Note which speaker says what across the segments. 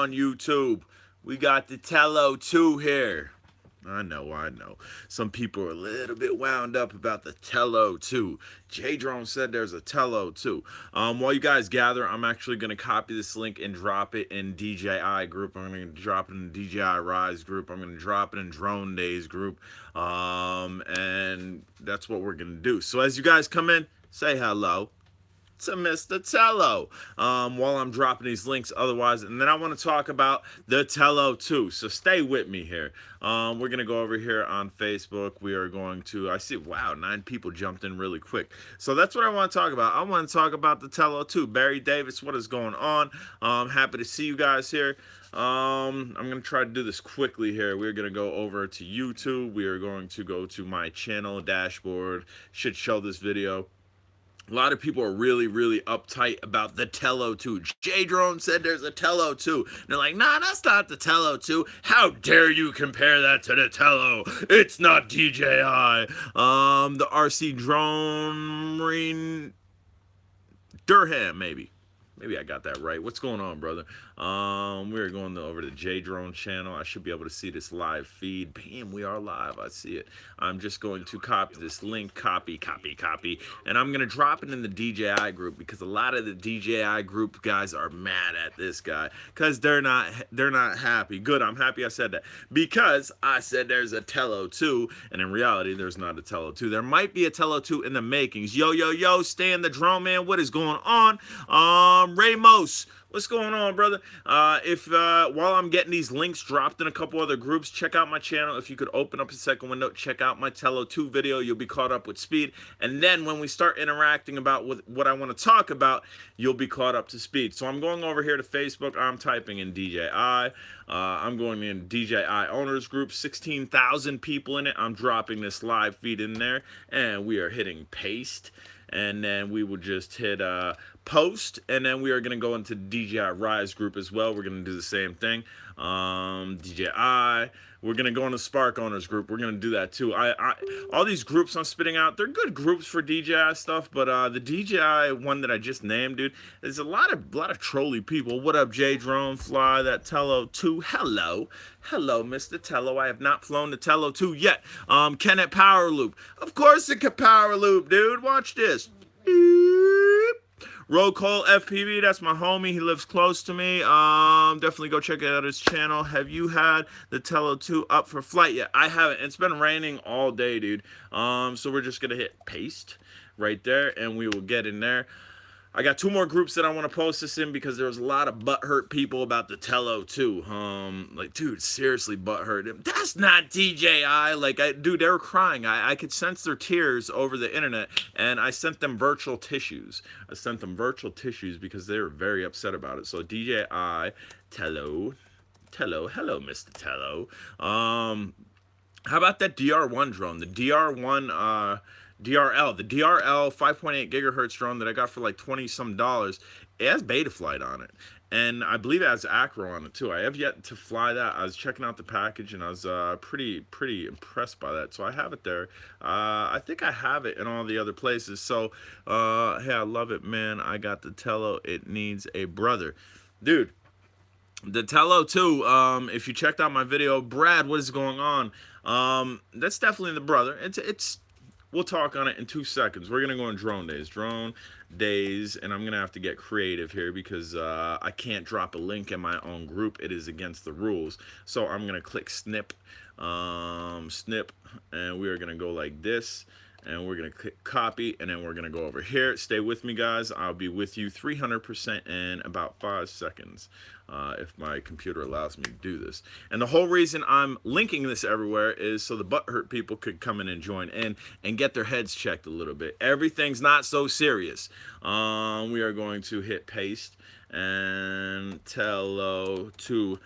Speaker 1: on YouTube. We got the Tello 2 here. I know. Some people are a little bit wound up about the Tello 2. J Drone said there's a Tello 2. While you guys gather, I'm actually going to copy this link and drop it in DJI group. I'm going to drop it in the DJI Rise group. I'm going to drop it in Drone Days group. And that's what we're going to do. So as you guys come in, say hello to Mr. Tello while I'm dropping these links otherwise. And then I want to talk about the Tello 2. So stay with me here. We're going to go over here on Facebook. We are going to, I see, wow, 9 people jumped in really quick. So that's what I want to talk about. I want to talk about the Tello 2. Barry Davis, what is going on? Happy to see you guys here. I'm going to try to do this quickly here. We're going to go over to YouTube. We are going to go to my channel dashboard. Should show this video. A lot of people are really, really uptight about the Tello 2. J Drone said there's a Tello 2. And they're like, nah, that's not the Tello 2. How dare you compare that to the Tello? It's not DJI. The RC Drone Marine Durham, maybe. Maybe I got that right. What's going on, brother? We're going over to J Drone channel. I should be able to see this live feed. Bam, we are live. I see it. I'm just going to copy this link. Copy. And I'm going to drop it in the DJI group because a lot of the DJI group guys are mad at this guy because they're not happy. Good, I'm happy I said that because I said there's a Tello 2, and in reality, there's not a Tello 2. There might be a Tello 2 in the makings. Yo, Stan the Drone Man, what is going on? Ramos, what's going on, brother? While I'm getting these links dropped in a couple other groups, check out my channel. If you could open up a second window, check out my Tello 2 video. You'll be caught up with speed. And then when we start interacting about what I want to talk about, you'll be caught up to speed. So I'm going over here to Facebook. I'm typing in DJI. I'm going in DJI owners group, 16,000 people in it. I'm dropping this live feed in there, and we are hitting paste. And then we will just hit post, and then we are going to go into DJI Rise group as well. We're going to do the same thing. DJI. We're going to go into Spark Owners group. We're going to do that too. All these groups I'm spitting out, they're good groups for DJI stuff, but the DJI one that I just named, dude, there's a lot of trolly people. What up, J Drone? Fly that Tello 2. Hello, Mr. Tello. I have not flown the Tello 2 yet. Can it power loop? Of course it can power loop, dude. Watch this. Roll Call FPV, that's my homie. He lives close to me. Definitely go check out his channel. Have you had the Tello 2 up for flight yet? I haven't. It's been raining all day, dude. So we're just gonna hit paste right there, and we will get in there. I got 2 more groups that I want to post this in because there was a lot of butthurt people about the Tello 2. Like, dude, seriously, butthurt. That's not DJI. Like, dude, they were crying. I could sense their tears over the internet, and I sent them virtual tissues. Because they were very upset about it. So DJI Tello, hello, Mr. Tello. How about that DR1 drone? The DR1, DRL, the DRL 5.8 gigahertz drone that I got for like $20 some. It has Betaflight on it, and I believe it has Acro on it too. I have yet to fly that. I was checking out the package, and I was pretty impressed by that. So I have it there. I think I have it in all the other places. So hey, I love it, man. I got the Tello. It needs a brother, dude. The Tello 2, if you checked out my video, Brad, what is going on? That's definitely the brother. We'll talk on it in 2 seconds. We're gonna go on Drone Days, and I'm gonna have to get creative here because I can't drop a link in my own group. It is against the rules. So I'm gonna click snip, and we are gonna go like this. And we're going to click copy, and then we're going to go over here. Stay with me, guys. I'll be with you 300% in about 5 seconds if my computer allows me to do this. And the whole reason I'm linking this everywhere is so the butthurt people could come in and join in and get their heads checked a little bit. Everything's not so serious. We are going to hit paste and Tello to,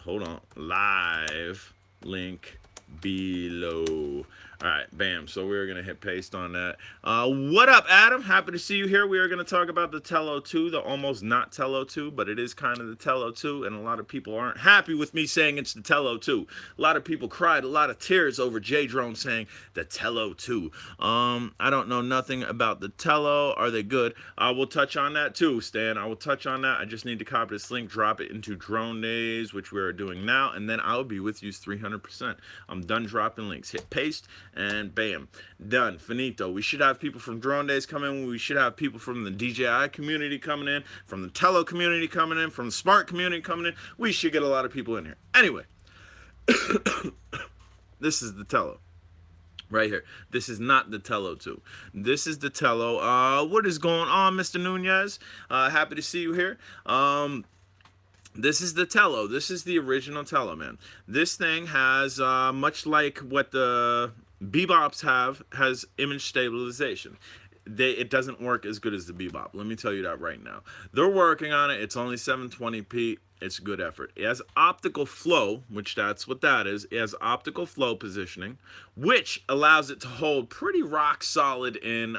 Speaker 1: hold on, live link below. All right, bam. So we're going to hit paste on that. What up, Adam? Happy to see you here. We are going to talk about the Tello 2, the almost not Tello 2, but it is kind of the Tello 2, and a lot of people aren't happy with me saying it's the Tello 2. A lot of people cried a lot of tears over J-Drone saying the Tello 2. I don't know nothing about the Tello. Are they good? I will touch on that too, Stan. I will touch on that. I just need to copy this link, drop it into Drone Days, which we are doing now, and then I'll be with you 300%. I'm done dropping links. Hit paste, and bam, done, finito. We should have people from Drone Days come in. We should have people from the DJI community coming in, from the Tello community coming in, from the Smart community coming in. We should get a lot of people in here. Anyway, this is the Tello. Right here. This is not the Tello 2. This is the Tello. What is going on, Mr. Nunez? Happy to see you here. This is the Tello. This is the original Tello, man. This thing has, much like what the Bebops has image stabilization. It doesn't work as good as the Bebop. Let me tell you that right now. They're working on it. It's only 720p. It's good effort. It has optical flow, which that's what that is. It has optical flow positioning, which allows it to hold pretty rock solid in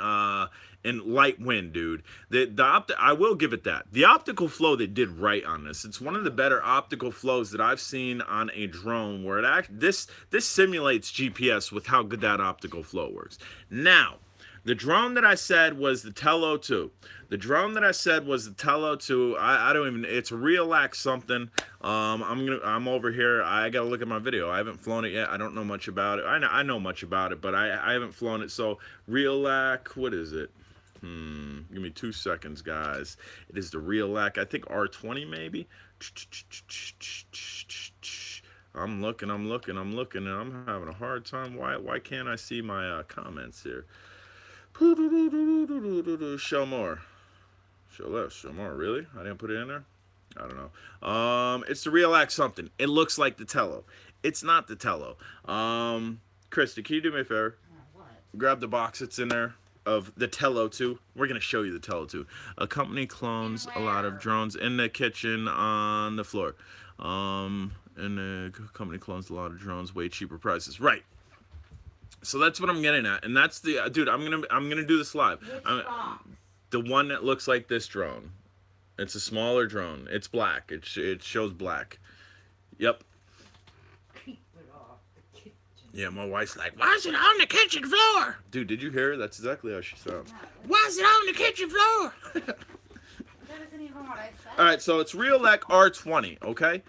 Speaker 1: light wind, dude. I will give it that. The optical flow they did right on this. It's one of the better optical flows that I've seen on a drone where this simulates GPS with how good that optical flow works. Now, the drone that I said was the Tello 2. The drone that I said was the Tello 2. I don't even. It's Relax something. I'm over here. I gotta look at my video. I haven't flown it yet. I don't know much about it. I know much about it, but I haven't flown it. So Relax. What is it? Give me 2 seconds, guys. It is the Relax. I think R20 maybe. I'm looking, and I'm having a hard time. Why can't I see my comments here? Show more. Show less. Show more. Really? I didn't put it in there? I don't know. It's the Relax something. It looks like the Tello. It's not the Tello. Christy, can you do me a favor?
Speaker 2: What?
Speaker 1: Grab the box that's in there of the Tello 2. We're going to show you the Tello 2. A company clones a lot of drones in the kitchen on the floor. And the company clones a lot of drones, way cheaper prices. Right. So that's what I'm getting at, and that's the dude. I'm gonna do this live. The one that looks like this drone. It's a smaller drone. It's black. It shows black. Yep.
Speaker 2: Keep it off the kitchen.
Speaker 1: Yeah, my wife's like, "Why is it on the kitchen floor?" Dude, did you hear her? That's exactly how she sounds. Why is it on the kitchen floor?
Speaker 2: That isn't even what I said.
Speaker 1: All right, so it's Relax R20, okay?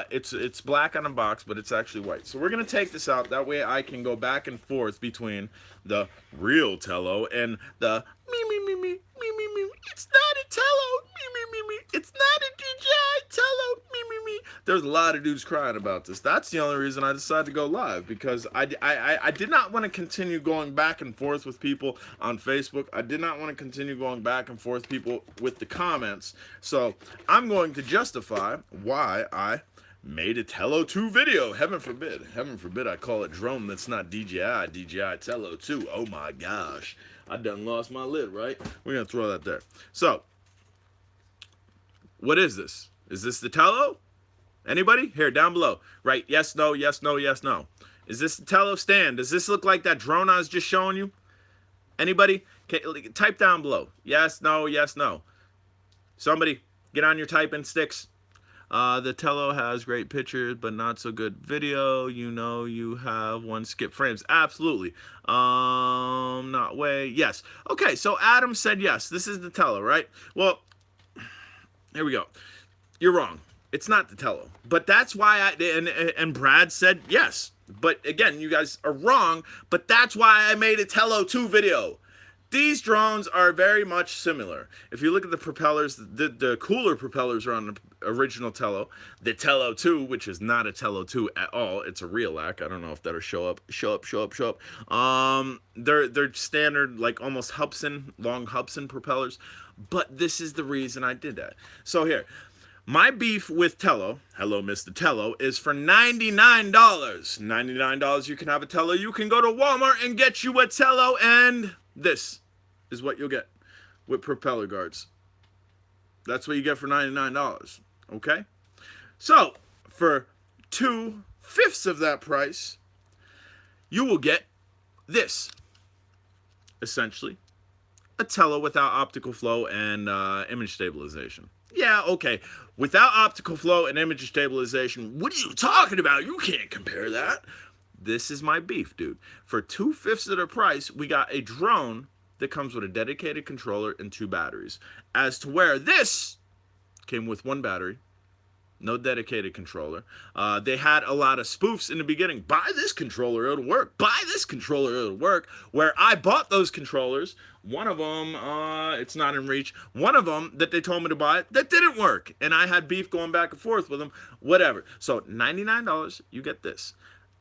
Speaker 1: It's black on the box, but it's actually white. So we're gonna take this out. That way I can go back and forth between the real Tello and the me. It's not a Tello. Me. It's not a DJI Tello. Me. There's a lot of dudes crying about this. That's the only reason I decided to go live, because I did not want to continue going back and forth with people on Facebook. I did not want to continue going back and forth people with the comments. So I'm going to justify why I made a Tello 2 video. Heaven forbid I call it drone that's not DJI Tello 2. Oh my gosh. I done lost my lid, right? We're going to throw that there. So, what is this? Is this the Tello? Anybody? Here, down below. Right, yes, no, yes, no, yes, no. Is this the Tello stand? Does this look like that drone I was just showing you? Anybody? Type down below. Yes, no, yes, no. Somebody, get on your typing sticks. The Tello has great pictures, but not so good video. You know you have one skip frames. Absolutely. Not way. Yes. Okay, so Adam said yes. This is the Tello, right? Well, here we go. You're wrong. It's not the Tello. But that's why and Brad said yes. But again, you guys are wrong, but that's why I made a Tello 2 video. These drones are very much similar. If you look at the propellers, the cooler propellers are on the original Tello. The Tello 2, which is not a Tello 2 at all, it's a Relax. I don't know if that'll show up. They're standard, like almost Hubsan, long Hubsan propellers. But this is the reason I did that. So here, my beef with Tello, hello Mr. Tello, is for $99. $99 you can have a Tello. You can go to Walmart and get you a Tello, and this is what you'll get with propeller guards. That's what you get for $99, okay? So, for 2/5 of that price, you will get this, essentially, a Tello without optical flow and image stabilization. Yeah, okay. Without optical flow and image stabilization, what are you talking about? You can't compare that. This is my beef, dude. For 2/5 of the price, we got a drone that comes with a dedicated controller and 2 batteries. As to where this came with 1 battery, no dedicated controller. They had a lot of spoofs in the beginning. Buy this controller, it'll work. Buy this controller, it'll work. Where I bought those controllers, one of them, it's not in reach. One of them that they told me to buy, that didn't work. And I had beef going back and forth with them. Whatever. So $99, you get this.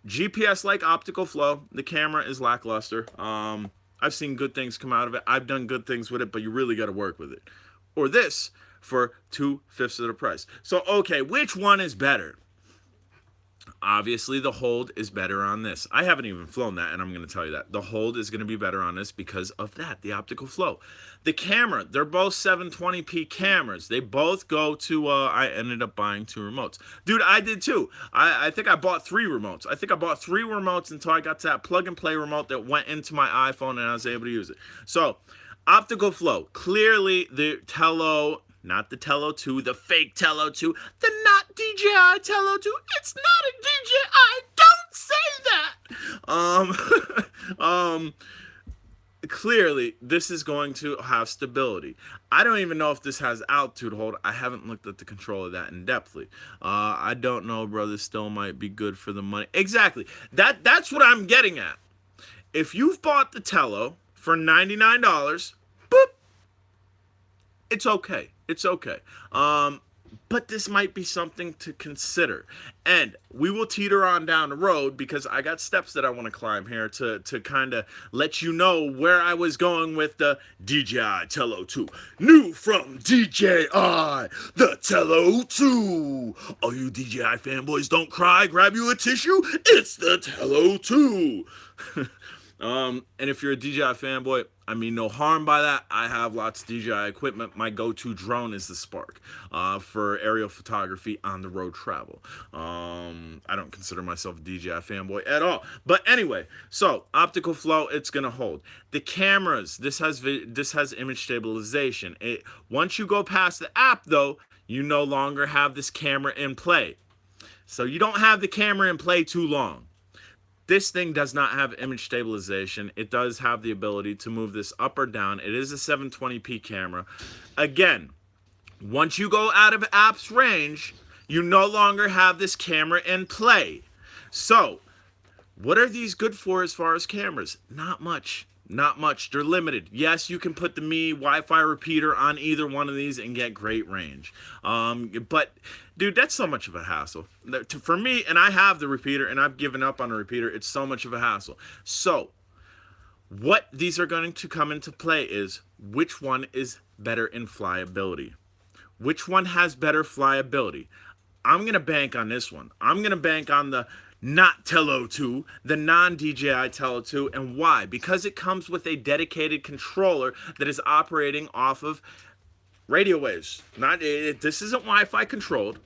Speaker 1: GPS-like optical flow. The camera is lackluster. I've seen good things come out of it. I've done good things with it, but you really got to work with it. Or this for 2/5 of the price. So, okay, which one is better? Obviously, the hold is better on this. I haven't even flown that, and I'm going to tell you that. The hold is going to be better on this because of that, the optical flow. The camera, they're both 720p cameras. They both go to, I ended up buying 2 remotes. Dude, I did too. I think I bought 3 remotes. I think I bought 3 remotes until I got to that plug-and-play remote that went into my iPhone, and I was able to use it. So, optical flow. Clearly, the Tello... Not the Tello 2, the fake Tello 2, the not DJI Tello 2. It's not a DJI. Don't say that. Clearly, this is going to have stability. I don't even know if this has altitude hold. I haven't looked at the controller that in depthly. I don't know, bro. This still might be good for the money. Exactly. That's what I'm getting at. If you've bought the Tello for $99, boop, it's okay. It's okay. But this might be something to consider. And we will teeter on down the road because I got steps that I want to climb here to kind of let you know where I was going with the DJI Tello 2. New from DJI, the Tello 2. All you DJI fanboys, don't cry. Grab you a tissue. It's the Tello 2. And if you're a DJI fanboy, I mean no harm by that. I have lots of DJI equipment. My go-to drone is the Spark for aerial photography on the road travel. I don't consider myself a DJI fanboy at all. But anyway, so optical flow, it's gonna hold. The cameras, this has image stabilization. Once you go past the app though, you no longer have this camera in play. So you don't have the camera in play too long. This thing does not have image stabilization. It does have the ability to move this up or down. It is a 720p camera. Again, once you go out of app's range, you no longer have this camera in play. So, what are these good for as far as cameras? Not much. Not much. They're limited. Yes, you can put the Mi Wi-Fi repeater on either one of these and get great range. But, dude, that's so much of a hassle. For me, and I have the repeater, and I've given up on the repeater, it's so much of a hassle. So, what these are going to come into play is which one is better in flyability. Which one has better flyability? I'm going to bank on this one. I'm going to bank on the not Tello 2, the non-DJI Tello 2, and why? Because it comes with a dedicated controller that is operating off of radio waves. This isn't Wi-Fi controlled.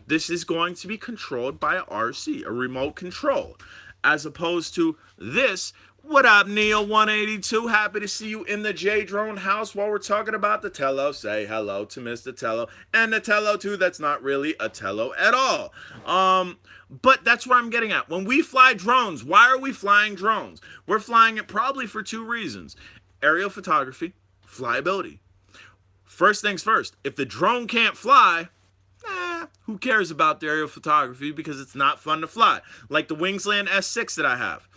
Speaker 1: This is going to be controlled by a RC, a remote control, as opposed to this. What up, Neil182? Happy to see you in the J-Drone house while we're talking about the Tello. Say hello to Mr. Tello. And the Tello 2, that's not really a Tello at all. But that's what I'm getting at. When we fly drones, why are we flying drones? We're flying it probably for 2 reasons. Aerial photography, flyability. First things first, if the drone can't fly, who cares about the aerial photography because it's not fun to fly. Like the Wingsland S6 that I have.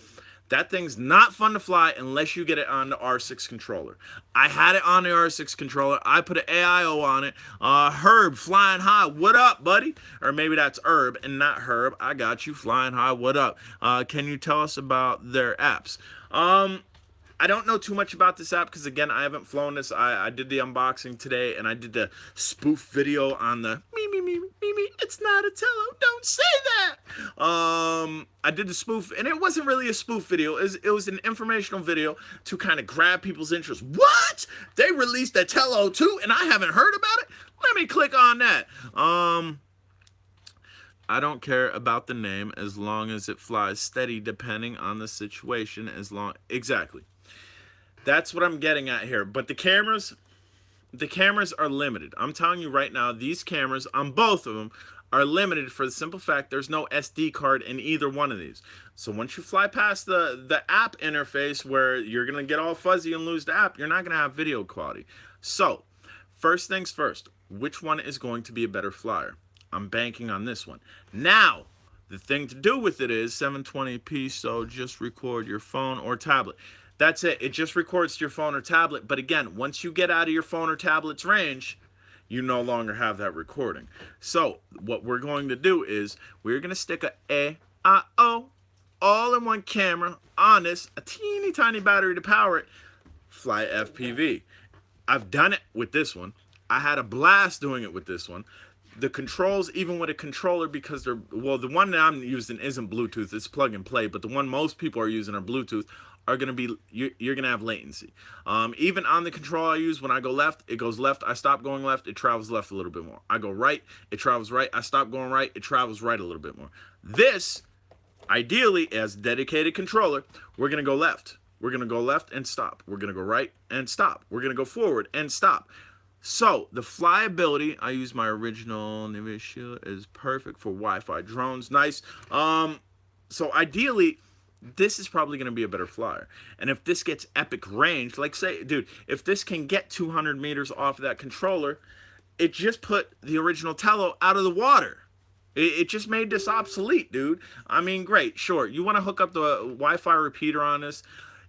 Speaker 1: That thing's not fun to fly unless you get it on the R6 controller. I had it on the R6 controller. I put an AIO on it. Herb, flying high. What up, buddy? Or maybe that's Herb and not Herb. I got you, flying high. What up? Can you tell us about their apps? I don't know too much about this app because, again, I haven't flown this. I did the unboxing today, and I did the spoof video on the me, it's not a Tello, don't say that. I did the spoof, and it wasn't really a spoof video. It was an informational video to kind of grab people's interest. What? They released a Tello 2, and I haven't heard about it? Let me click on that. I don't care about the name as long as it flies steady depending on the situation as long exactly. That's what I'm getting at here. But the cameras are limited. I'm telling you right now, these cameras on both of them are limited for the simple fact there's no SD card in either one of these. So once you fly past the app interface where you're gonna get all fuzzy and lose the app, you're not gonna have video quality. So first things first, which one is going to be a better flyer? I'm banking on this one. Now, the thing to do with it is 720p, so just record your phone or tablet. That's it. It just records to your phone or tablet. But again, once you get out of your phone or tablet's range, you no longer have that recording. So what we're going to do is we're going to stick a AIO all in one camera on this, a teeny tiny battery to power it, fly FPV. I've done it with this one. I had a blast doing it with this one. The controls, even with a controller, because they're, well, the one that I'm using isn't Bluetooth, it's plug and play, but the one most people are using are Bluetooth, are going to be, you're going to have latency. Even on the control I use, when I go left, it goes left. I stop going left, it travels left a little bit more. I go right, it travels right. I stop going right, it travels right a little bit more. This, ideally, as a dedicated controller, we're going to go left. We're going to go left and stop. We're going to go right and stop. We're going to go forward and stop. So the flyability, I use my original Mavic Shield, is perfect for Wi-Fi drones. Nice. So ideally, this is probably going to be a better flyer. And if this gets epic range, like say, dude, if this can get 200 meters off of that controller, it just put the original Tello out of the water. It just made this obsolete, dude. I mean, great, sure. You want to hook up the Wi-Fi repeater on this.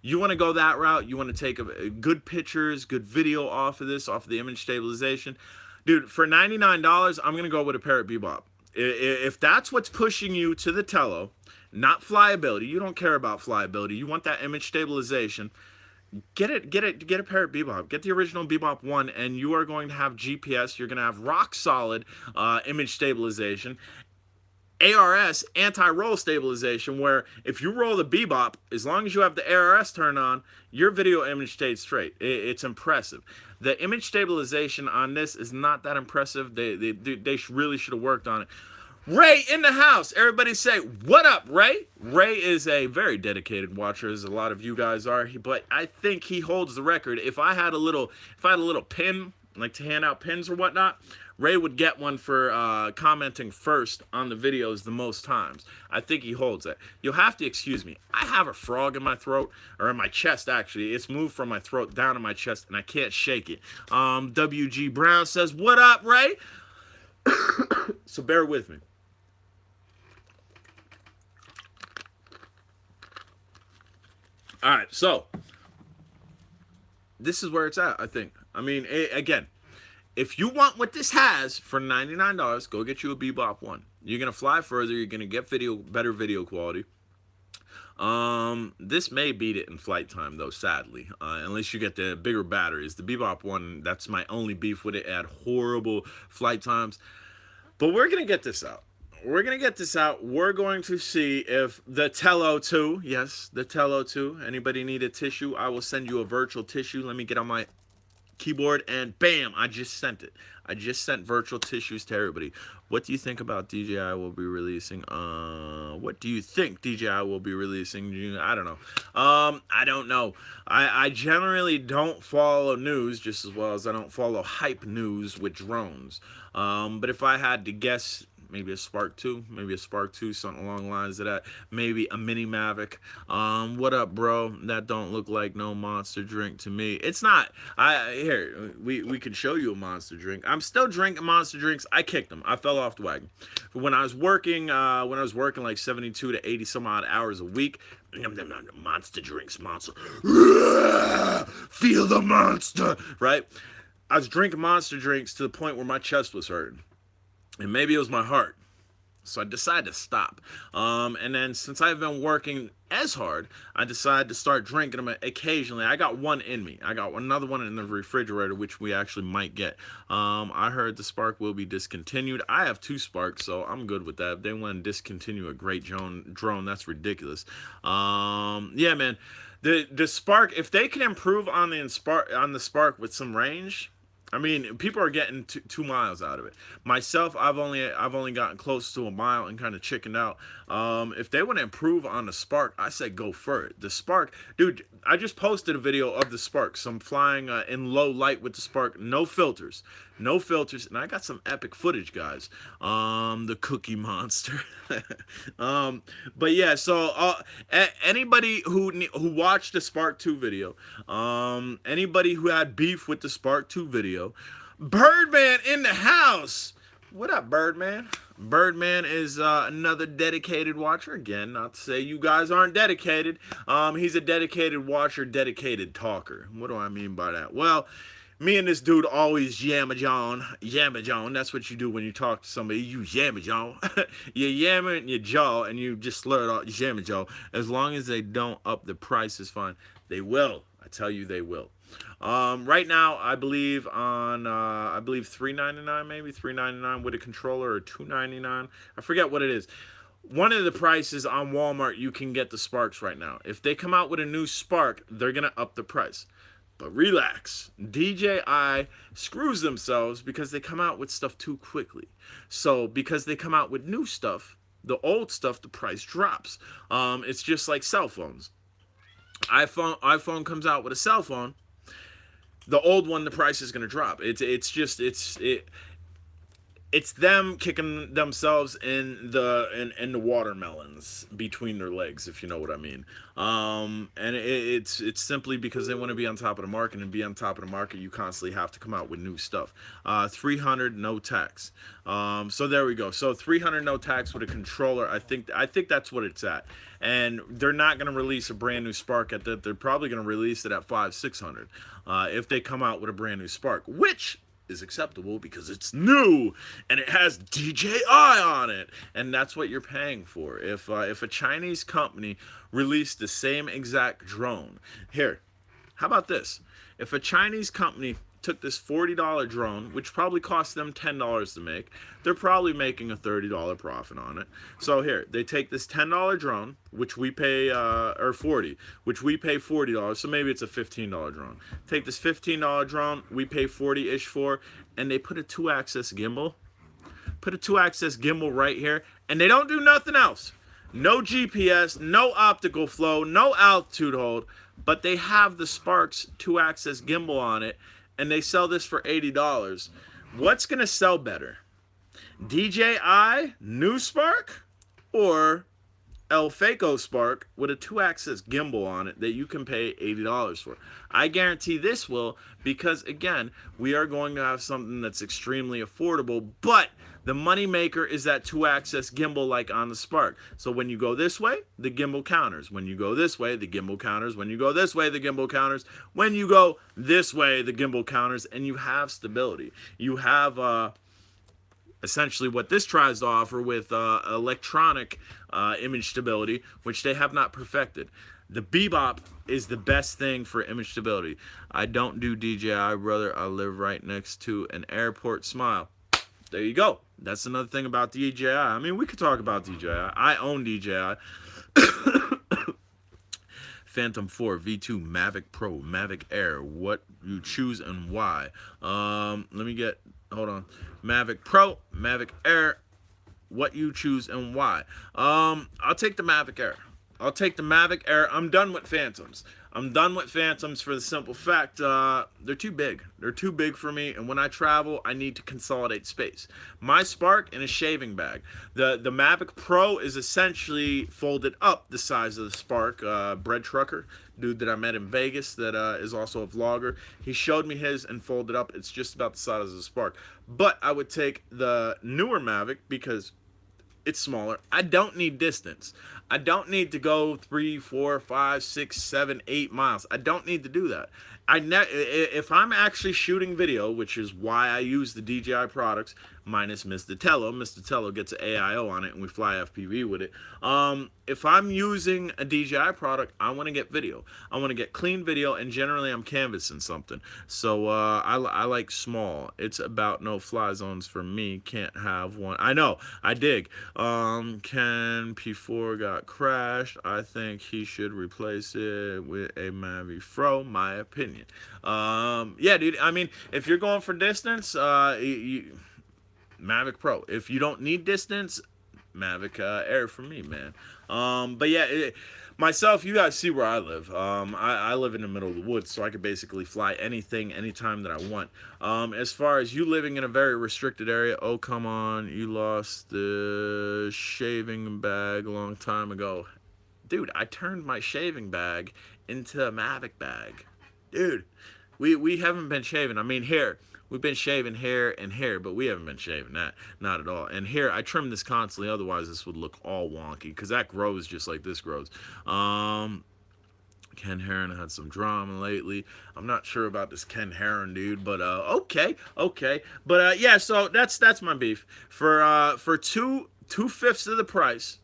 Speaker 1: You want to go that route. You want to take good pictures, good video off of this, off of the image stabilization. Dude, for $99, I'm going to go with a Parrot Bebop. If that's what's pushing you to the Tello, not flyability, you don't care about flyability, you want that image stabilization, get a Parrot Bebop. Get the original Bebop 1, and you are going to have GPS. You're going to have rock solid image stabilization. ARS, anti-roll stabilization, where if you roll the Bebop, as long as you have the ARS turned on, your video image stays straight. It's impressive. The image stabilization on this is not that impressive. They really should have worked on it. Ray in the house. Everybody say, what up, Ray? Ray is a very dedicated watcher, as a lot of you guys are, but I think he holds the record. If I had a little pin, like to hand out pins or whatnot, Ray would get one for commenting first on the videos the most times. I think he holds it. You'll have to excuse me. I have a frog in my throat, or in my chest, actually. It's moved from my throat down to my chest, and I can't shake it. WG Brown says, what up, Ray? So bear with me. All right, so this is where it's at, I think. I mean, again, if you want what this has for $99, go get you a Bebop 1. You're going to fly further. You're going to get better video quality. This may beat it in flight time, though, sadly. Unless you get the bigger batteries. The Bebop 1, that's my only beef with it. It had horrible flight times. But we're going to get this out. We're going to get this out. We're going to see if the Tello 2, yes, the Tello 2. Anybody need a tissue? I will send you a virtual tissue. Let me get on my keyboard, and bam, I just sent it. I just sent virtual tissues to everybody. What do you think about DJI will be releasing? What do you think DJI will be releasing? I don't know. I don't know. I generally don't follow news just as well as I don't follow hype news with drones. But if I had to guess, maybe a Spark 2, something along the lines of that. Maybe a mini Mavic. What up, bro? That don't look like no monster drink to me. It's not. Here, we could show you a monster drink. I'm still drinking monster drinks. I kicked them. I fell off the wagon. But when I was working like 72 to 80 some odd hours a week, monster drinks, monster. Feel the monster, right? I was drinking monster drinks to the point where my chest was hurting. And maybe it was my heart. So I decided to stop. And then since I've been working as hard, I decided to start drinking them occasionally. I got one in me. I got another one in the refrigerator, which we actually might get. I heard the Spark will be discontinued. I have 2 Sparks, so I'm good with that. If they want to discontinue a great drone, that's ridiculous. Yeah, man. The Spark, if they can improve on the Spark with some range, I mean, people are getting 2 miles out of it. Myself, I've only gotten close to a mile and kind of chickened out. If they want to improve on the Spark, I say go for it. The Spark, dude. I just posted a video of the Spark. So I'm flying in low light with the Spark, no filters, no filters, and I got some epic footage, guys. The Cookie Monster. But yeah, so anybody who watched the Spark 2 video, anybody who had beef with the Spark 2 video, Birdman in the house. What up, Birdman? Birdman is another dedicated watcher. Again, not to say you guys aren't dedicated. He's a dedicated watcher, dedicated talker. What do I mean by that? Well, me and this dude always yamma That's what you do when you talk to somebody. You yamma you yammer in your jaw and you just slur it out, yamma. As long as they don't up the price, is fine. They will. I tell you, they will. Right now, I believe $3.99, maybe $3.99 with a controller, or $2.99. I forget what it is. One of the prices on Walmart, you can get the Sparks right now. If they come out with a new Spark, they're gonna up the price. But relax, DJI screws themselves because they come out with stuff too quickly. So because they come out with new stuff, the old stuff, the price drops. It's just like cell phones. iPhone comes out with a cell phone. The old one, the price is going to drop. It's them kicking themselves in the watermelons between their legs, if you know what I mean. And it's simply because they want to be on top of the market, and be on top of the market, you constantly have to come out with new stuff. 300 no tax. So there we go. So 300 no tax with a controller. I think that's what it's at. And they're not going to release a brand new Spark at that. They're probably going to release it at 500-600 if they come out with a brand new Spark, which is acceptable because it's new and it has DJI on it, and that's what you're paying for. If a Chinese company released the same exact drone, here, how about this? If a Chinese company took this $40 drone, which probably cost them $10 to make, they're probably making a $30 profit on it. So here, they take this $10 drone, which we pay, or 40, which we pay $40, so maybe it's a $15 drone. Take this $15 drone, we pay 40-ish for, and they put a 2-axis gimbal. Put a 2-axis gimbal right here, and they don't do nothing else. No GPS, no optical flow, no altitude hold, but they have the Sparks 2-axis gimbal on it, and they sell this for $80. What's going to sell better? DJI new Spark or El Faco Spark with a 2-axis gimbal on it that you can pay $80 for? I guarantee this will, because again, we are going to have something that's extremely affordable, but the money maker is that 2-axis gimbal like on the Spark. So when you go this way, the gimbal counters. When you go this way, the gimbal counters. When you go this way, the gimbal counters. When you go this way, the gimbal counters, and you have stability. You have essentially what this tries to offer with electronic image stability, which they have not perfected. The Bebop is the best thing for image stability. I don't do DJI, brother. I live right next to an airport. Smile. There you go. That's another thing about DJI. I mean, we could talk about DJI. I own DJI. Phantom 4, V2, Mavic Pro, Mavic Air. What you choose and why. Hold on. Mavic Pro, Mavic Air. What you choose and why. I'll take the Mavic Air. I'll take the Mavic Air. I'm done with Phantoms. I'm done with Phantoms for the simple fact they're too big. They're too big for me, and when I travel, I need to consolidate space. My Spark in a shaving bag. The Mavic Pro is essentially folded up the size of the Spark. Bread Trucker, dude that I met in Vegas that is also a vlogger. He showed me his and folded up. It's just about the size of the Spark. But I would take the newer Mavic because it's smaller. I don't need distance. I don't need to go 3, 4, 5, 6, 7, 8 miles. I don't need to do that. If I'm actually shooting video, which is why I use the DJI products, minus Mr. Tello. Mr. Tello gets an AIO on it, and we fly FPV with it. If I'm using a DJI product, I want to get video. I want to get clean video, and generally I'm canvassing something. So I like small. It's about no fly zones for me. Can't have one. I know. I dig. Ken P4 got crashed. I think he should replace it with a Mavic Pro. My opinion. Yeah, dude. I mean, if you're going for distance, Mavic Pro. If you don't need distance, Mavic Air for me, man. But yeah, myself, you guys see where I live. I live in the middle of the woods, so I could basically fly anything, anytime that I want. As far as you living in a very restricted area, oh, come on, you lost the shaving bag a long time ago. Dude, I turned my shaving bag into a Mavic bag. Dude, we haven't been shaving. I mean, here, we've been shaving hair and hair, but we haven't been shaving that. Not at all. And here, I trim this constantly, otherwise this would look all wonky, because that grows just like this grows. Ken Heron had some drama lately. I'm not sure about this Ken Heron dude, but okay. But yeah, so that's my beef. For two-fifths of the price,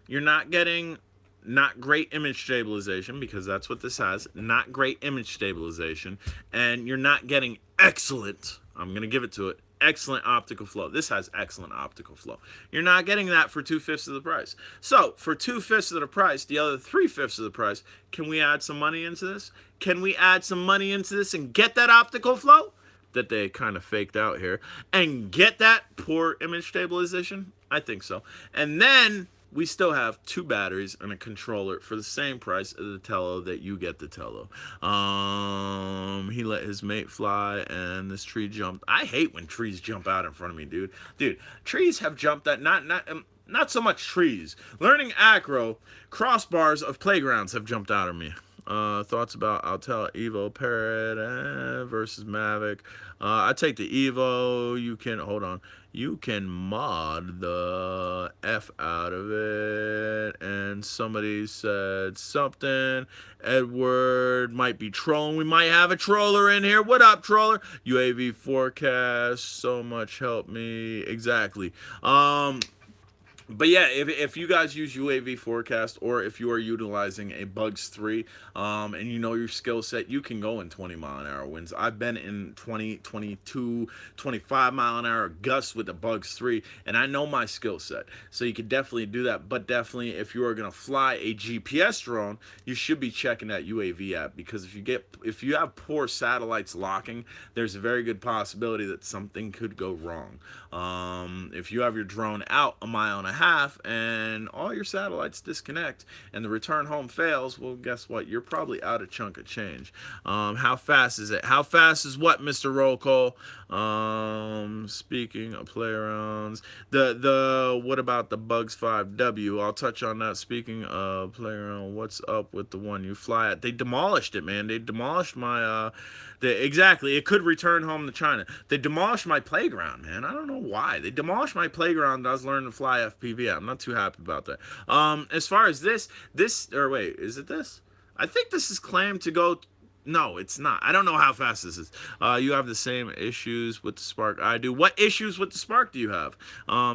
Speaker 1: you're not getting not great image stabilization, because that's what this has. Not great image stabilization. And you're not getting excellent, I'm going to give it to it, excellent optical flow. This has excellent optical flow. You're not getting that for 2/5 of the price. So, for 2/5 of the price, the other 3/5 of the price, can we add some money into this? Can we add some money into this and get that optical flow that they kind of faked out here, and get that poor image stabilization? I think so. And then we still have 2 batteries and a controller for the same price as the Tello that you get the Tello. He let his mate fly, and this tree jumped. I hate when trees jump out in front of me, dude. Dude, trees have jumped at not so much trees. Learning acro, crossbars of playgrounds have jumped out of me. Thoughts about Altel Evo Parrot versus Mavic. I take the Evo. You can, hold on, you can mod the F out of it. And somebody said something. Edward might be trolling. We might have a troller in here. What up, troller? UAV forecast. So much help me. Exactly. But yeah, if you guys use UAV forecast, or if you are utilizing a Bugs 3, and you know your skill set, you can go in 20-mile-an-hour winds. I've been in 20, 22, 25-mile-an-hour gusts with the Bugs 3, and I know my skill set. So you can definitely do that. But definitely, if you are going to fly a GPS drone, you should be checking that UAV app, because if you have poor satellites locking, there's a very good possibility that something could go wrong. If you have your drone out a mile and a half and all your satellites disconnect and the return home fails, well, guess what? You're probably out a chunk of change. How fast is it? How fast is what, Mr. Roll Call? Speaking of play arounds, what about the Bugs 5W? I'll touch on that. Speaking of play around, what's up with the one you fly at? They demolished it, man. They demolished my exactly. It could return home to China. They demolished my playground, man. I don't know why. They demolished my playground that I was learning to fly FPV at. I'm not too happy about that. As far as this, or wait, is it this? I think this is claimed to go. No, it's not. I don't know how fast this is. You have the same issues with the Spark I do. What issues with the Spark do you have?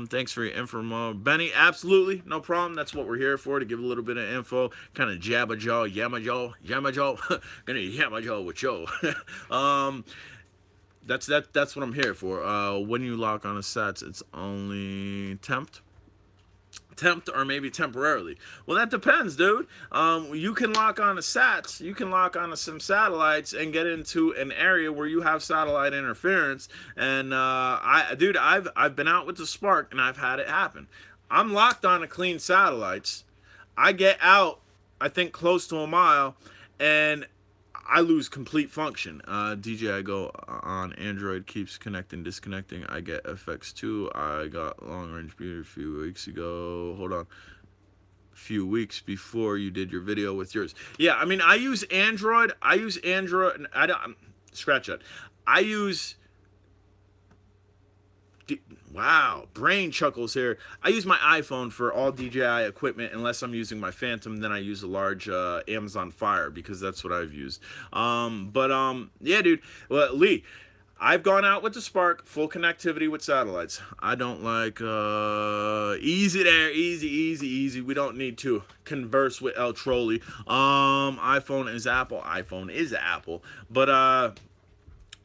Speaker 1: Thanks for your info, Benny. Absolutely, no problem. That's what we're here for, to give a little bit of info. Kind of jabba jaw, yamma jaw. Gonna yamma jaw with Joe. That's what I'm here for. When you lock on a sats, it's only tempt, or maybe temporarily. Well, that depends, dude. You can lock on a sats, you can lock on some satellites and get into an area where you have satellite interference. And I've been out with the Spark and I've had it happen. I'm locked on a clean satellites. I get out, I think close to a mile, and I lose complete function. DJI Go on Android keeps connecting, disconnecting. I get FX2. I got long range view a few weeks ago. Hold on. A few weeks before you did your video with yours. Yeah, I mean, I use Android. I don't scratch that. I use. Wow, brain chuckles here. I use my iPhone for all DJI equipment, unless I'm using my Phantom. Then I use a large Amazon Fire, because that's what I've used. Yeah, dude. Well, Lee, I've gone out with the Spark, full connectivity with satellites. I don't like easy there, easy. We don't need to converse with El Trolley. iPhone is Apple. iPhone is Apple, but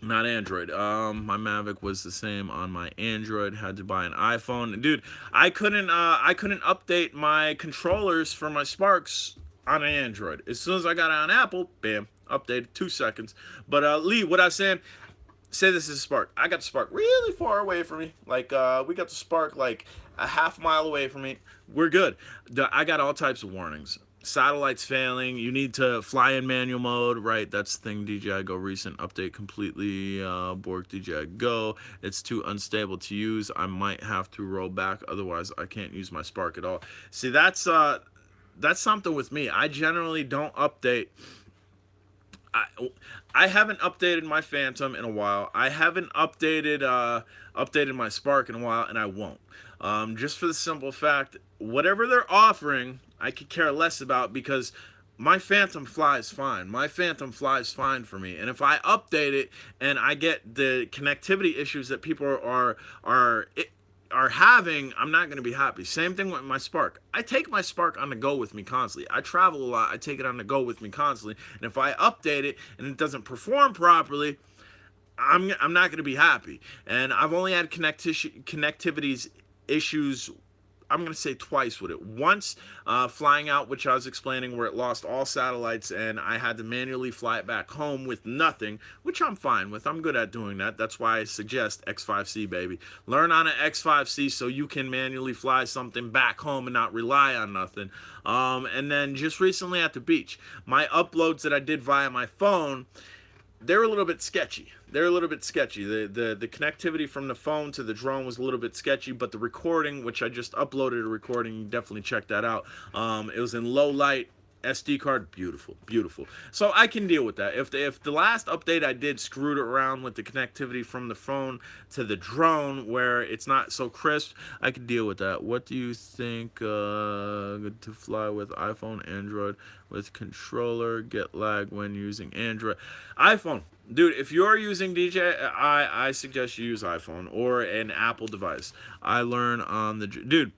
Speaker 1: not Android. My Mavic was the same on my Android. Had to buy an iPhone. Dude, I couldn't update my controllers for my Sparks on an Android. As soon as I got it on Apple, bam, updated 2 seconds. But Lee, what I was saying, say this is a Spark. I got the Spark really far away from me. Like we got the Spark like a half mile away from me. We're good. I got all types of warnings. Satellites failing. You need to fly in manual mode, right? That's the thing. DJI Go recent update completely borked DJI Go. It's too unstable to use. I might have to roll back. Otherwise, I can't use my Spark at all. See, that's something with me. I generally don't update. I, I haven't updated my Phantom in a while. I haven't updated my Spark in a while, and I won't. Just for the simple fact, whatever they're offering, I could care less about because my Phantom flies fine. My Phantom flies fine for me, and if I update it and I get the connectivity issues that people are having, I'm not going to be happy. Same thing with my Spark. I take my Spark on the go with me constantly. I travel a lot. I take it on the go with me constantly. And if I update it and it doesn't perform properly, I'm not going to be happy. And I've only had connectivities issues, I'm going to say twice with it. Once flying out, which I was explaining, where it lost all satellites and I had to manually fly it back home with nothing, which I'm fine with. I'm good at doing that. That's why I suggest X5C, baby. Learn on an X5C so you can manually fly something back home and not rely on nothing. And then just recently at the beach, my uploads that I did via my phone, they're a little bit sketchy. The connectivity from the phone to the drone was a little bit sketchy, but the recording, which I just uploaded a recording, you definitely check that out. It was in low light, SD card, beautiful. So I can deal with that. If the last update I did screwed around with the connectivity from the phone to the drone where it's not so crisp, I can deal with that. What do you think to fly with iPhone, Android with controller, get lag when using Android? iPhone. Dude, if you're using DJI, I suggest you use iPhone or an Apple device. I learn on the dude.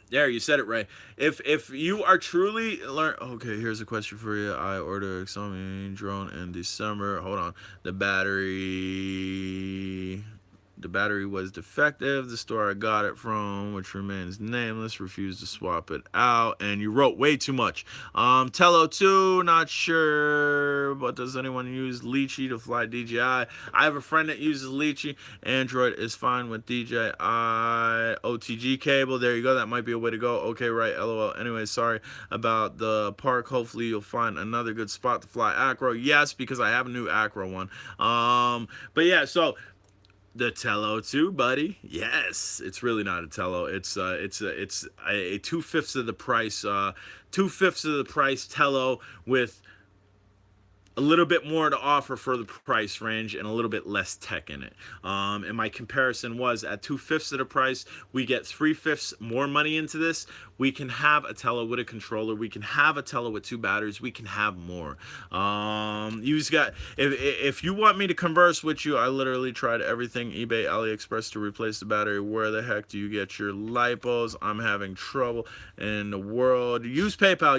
Speaker 1: There, you said it right. If you are truly learn, okay. Here's a question for you. I ordered a Xiaomi drone in December. Hold on, the battery was defective. The store I got it from, which remains nameless, refused to swap it out. And you wrote way too much. Tello 2, not sure. But does anyone use Lychee to fly DJI? I have a friend that uses Lychee. Android is fine with DJI OTG cable. There you go. That might be a way to go. Okay, right. LOL. Anyway, sorry about the park. Hopefully you'll find another good spot to fly acro. Yes, because I have a new acro one. But yeah, so the Tello 2, buddy. Yes, it's really not a Tello. It's a 2/5 of the price. 2/5 of the price Tello with a little bit more to offer for the price range and a little bit less tech in it. And my comparison was at 2/5 of the price, we get 3/5 more money into this. We can have a Tello with a controller. We can have a Tello with 2 batteries. We can have more. You just got, if you want me to converse with you, I literally tried everything, eBay, AliExpress, to replace the battery. Where the heck do you get your lipos? I'm having trouble in the world. Use PayPal.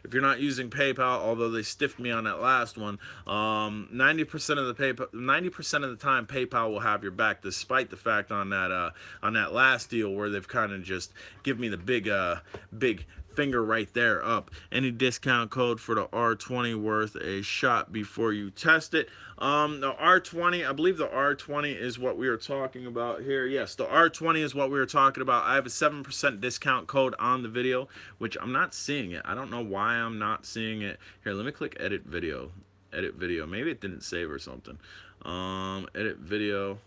Speaker 1: If you're not using PayPal, although they stiffed me on that last one, 90% of the time PayPal will have your back, despite the fact on that last deal where they've kind of just give me the big finger right there up. Any discount code for the R20 worth a shot before you test it? The R20, I believe the R20 is what we are talking about here. Yes, the R20 is what we were talking about. I have a 7% discount code on the video, which I'm not seeing it. I don't know why I'm not seeing it. Here, let me click edit video. Maybe it didn't save or something. Edit video.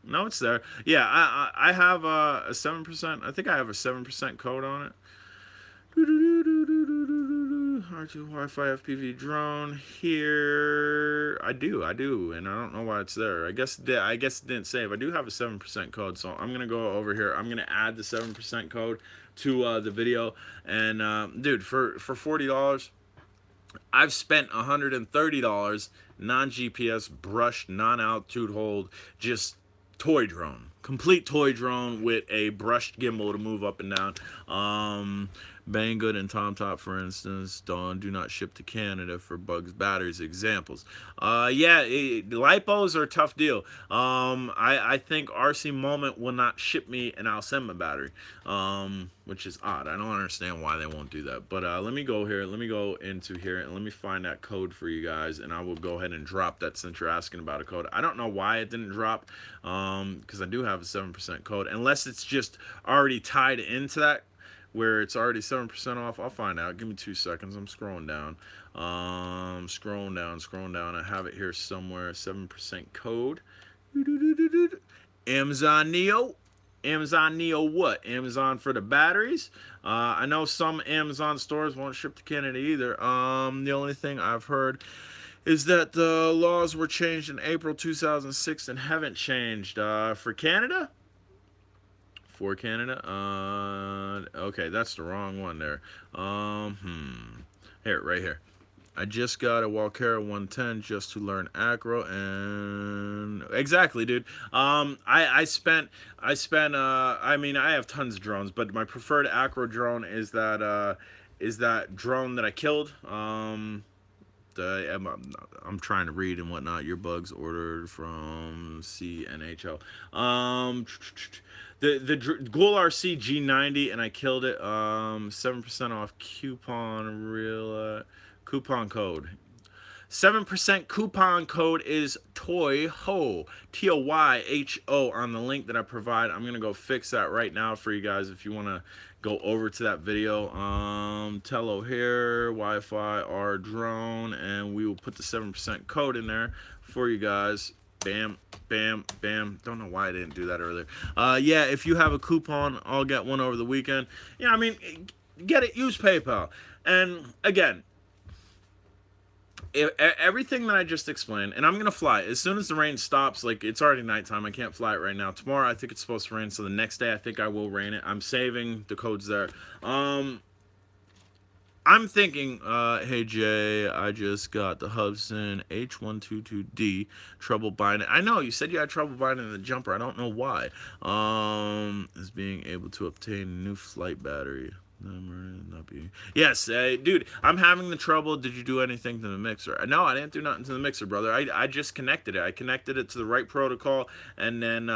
Speaker 1: No, it's there. Yeah, I have a 7%. I think I have a 7% code on it. R2 Wi-Fi FPV drone here. I do, and I don't know why it's there. I guess it didn't save. I do have a 7% code, so I'm gonna go over here. I'm gonna add the 7% code to the video. And dude, for $40, I've spent $130. non-GPS, brushed, non-altitude hold, just toy drone. Complete toy drone with a brushed gimbal to move up and down. Banggood and TomTop, for instance, do not ship to Canada for bugs, batteries, examples. Lipos are a tough deal. I think RC Moment will not ship me an Alcema battery, which is odd. I don't understand why they won't do that. But let me go here. Let me go into here and let me find that code for you guys, and I will go ahead and drop that since you're asking about a code. I don't know why it didn't drop, because I do have a 7% code, unless it's just already tied into that, where it's already 7% off. I'll find out. Give me 2 seconds. I'm scrolling down. Scrolling down. I have it here somewhere. 7% code. Amazon Neo. Amazon Neo what? Amazon for the batteries. I know some Amazon stores won't ship to Canada either. The only thing I've heard is that the laws were changed in April 2006 and haven't changed for Canada. For Canada. Okay, that's the wrong one there. Here, right here. I just got a Walkera 110 just to learn acro, and exactly, dude. I mean, I have tons of drones, but my preferred acro drone is that drone that I killed. I'm trying to read and whatnot. Your bugs ordered from CNHL. The Ghoul RC G90, and I killed it. 7% off coupon code. 7% coupon code is TOYHO, TOYHO, on the link that I provide. I'm gonna go fix that right now for you guys if you want to go over to that video. Tello here, Wi-Fi R drone, and we will put the 7% code in there for you guys. Bam, bam, bam. Don't know why I didn't do that earlier. Yeah, if you have a coupon, I'll get one over the weekend. Yeah, I mean, get it. Use PayPal. And again, everything that I just explained, and I'm gonna fly as soon as the rain stops. Like, it's already nighttime. I can't fly it right now. Tomorrow, I think it's supposed to rain, so the next day, I think I will rain it. I'm saving the codes there. I'm thinking, hey Jay, I just got the Hubsan H122D, trouble binding. I know, you said you had trouble binding the jumper. I don't know why. Is being able to obtain a new flight battery. Yes, dude, I'm having the trouble. Did you do anything to the mixer? No, I didn't do nothing to the mixer, brother. I just connected it. I connected it to the right protocol, and then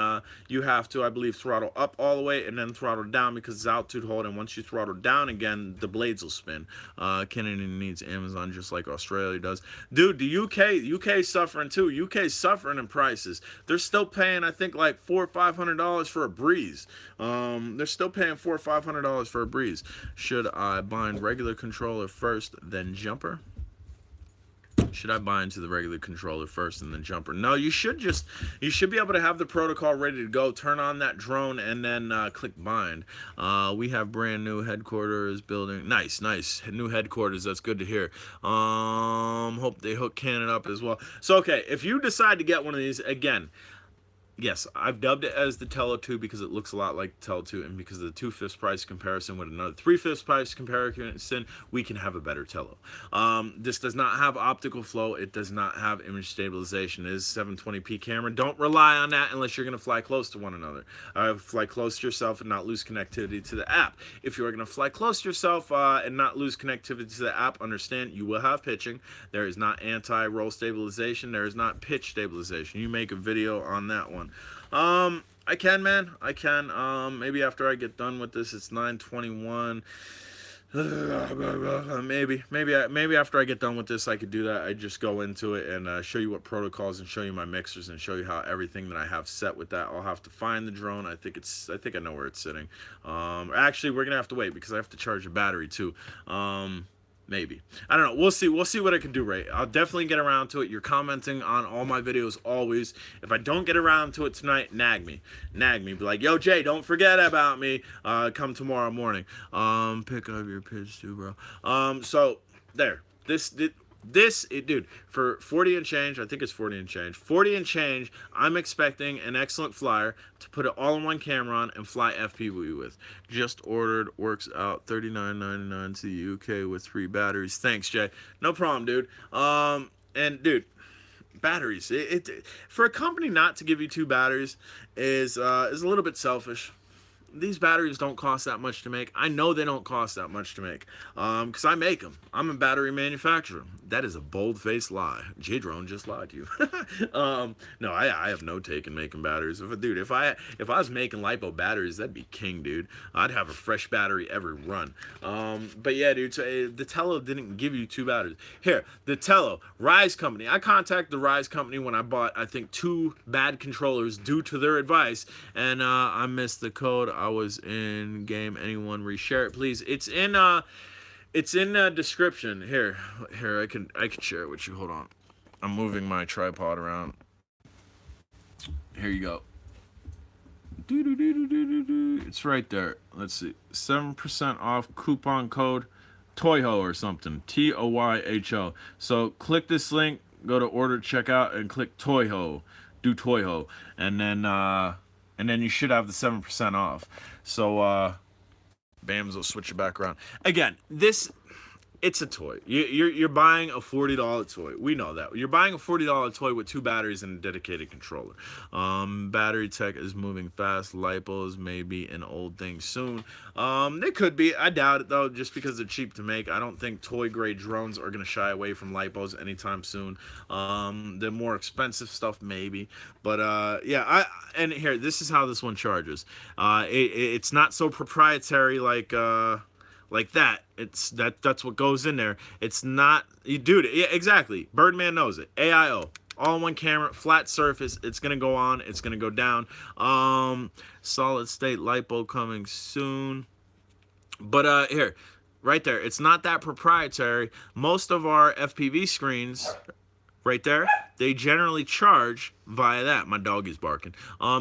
Speaker 1: you have to, I believe, throttle up all the way and then throttle down because it's altitude hold, and once you throttle down again, the blades will spin. Canada needs Amazon just like Australia does. Dude, the UK's suffering too. UK's suffering in prices. They're still paying, I think, like $400 or $500 for a Breeze. They're still paying $400 or $500 for a Breeze. Should I bind regular controller first, then jumper? Should I bind to the regular controller first and then jumper? No, you should be able to have the protocol ready to go. Turn on that drone and then click bind. We have brand new headquarters building. Nice. New headquarters. That's good to hear. Hope they hook Canon up as well. So, okay, if you decide to get one of these, again, yes, I've dubbed it as the Tello 2 because it looks a lot like the Tello 2, and because of the 2/5 price comparison with another 3/5 price comparison, we can have a better Tello. This does not have optical flow. It does not have image stabilization. It is a 720p camera. Don't rely on that unless you're going to fly close to one another. Fly close to yourself and not lose connectivity to the app. If you're going to fly close to yourself and not lose connectivity to the app, understand you will have pitching. There is not anti-roll stabilization. There is not pitch stabilization. You make a video on that one. I can, man. I can. Maybe after I get done with this, it's 9:21. Maybe after I get done with this, I could do that. I just go into it and show you what protocols and show you my mixers and show you how everything that I have set with that. I'll have to find the drone. I think I know where it's sitting. Actually, we're gonna have to wait because I have to charge a battery too. Maybe. I don't know. We'll see. We'll see what I can do, Ray. I'll definitely get around to it. You're commenting on all my videos always. If I don't get around to it tonight, nag me. Be like, yo, Jay, don't forget about me. Come tomorrow morning. Pick up your pitch too, bro. So, there. Dude, for 40 and change, I think it's 40 and change. 40 and change, I'm expecting an excellent flyer to put it all in one camera on and fly FPV with. Just ordered, works out, $39.99 to the UK with 3 batteries. Thanks, Jay. No problem, dude. And dude, batteries. For a company not to give you 2 batteries is a little bit selfish. These batteries don't cost that much to make. I know they don't cost that much to make because I make them. I'm a battery manufacturer. That is a bold-faced lie. J-Drone just lied to you. No, I have no take in making batteries. If I was making lipo batteries, that'd be king, dude. I'd have a fresh battery every run. But yeah, dude, so, the Tello didn't give you 2 batteries. Here, the Tello, Rise Company. I contacted the Rise Company when I bought, I think, 2 bad controllers due to their advice, and I missed the code. I was in game. Anyone reshare it, please? It's in description. Here, I can share it with you. Hold on. I'm moving my tripod around. Here you go. It's right there. Let's see. 7% off coupon code Toyho or something. Toyho. So click this link, go to order checkout, and click Toyho. Do Toyho, and then you should have the 7% off. So Bams will switch it back around. Again, it's a toy. You're buying a $40 toy. We know that. You're buying a $40 toy with 2 batteries and a dedicated controller. Battery tech is moving fast. Lipos may be an old thing soon. They could be. I doubt it, though, just because they're cheap to make. I don't think toy-grade drones are going to shy away from lipos anytime soon. The more expensive stuff, maybe. But, yeah, and here, this is how this one charges. It's not so proprietary like that. That's what goes in there. It's not, dude. Yeah, exactly. Birdman knows it. AIO, all in one camera, flat surface. It's gonna go on. It's gonna go down. Solid state lipo coming soon. But here, right there. It's not that proprietary. Most of our FPV screens, right there, they generally charge via that. My dog is barking.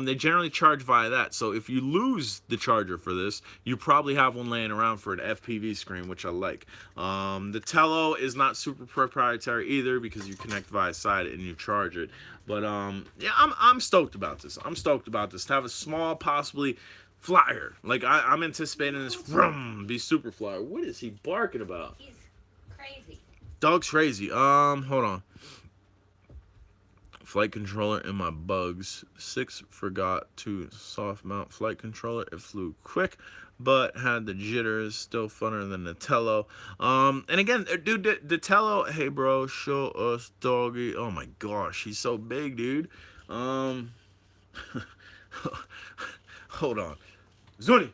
Speaker 1: They generally charge via that. So if you lose the charger for this, you probably have one laying around for an FPV screen, which I like. The Tello is not super proprietary either because you connect via side and you charge it. But yeah, I'm stoked about this. I'm stoked about this. To have a small, possibly flyer. Like I'm anticipating this be super flyer. What is he barking about?
Speaker 2: He's crazy.
Speaker 1: Dog's crazy. Hold on. Flight controller in my bugs. 6 forgot to soft mount flight controller. It flew quick, but had the jitters. Still funner than the Tello. And again, dude, the Tello. Hey, bro, show us doggy. Oh my gosh, he's so big, dude. Hold on, Zuni.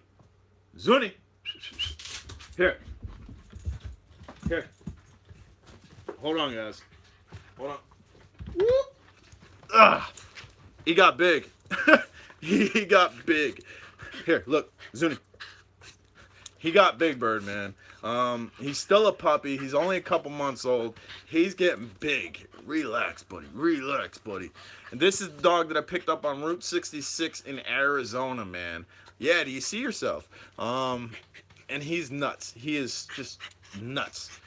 Speaker 1: Here. Hold on, guys. Hold on. Whoop. He got big. He got big. Here, look, Zuni. He got big, bird, man. He's still a puppy. He's only a couple months old. He's getting big. Relax, buddy. Relax, buddy. And this is the dog that I picked up on Route 66 in Arizona, man. Yeah, do you see yourself? And he's nuts. He is just nuts.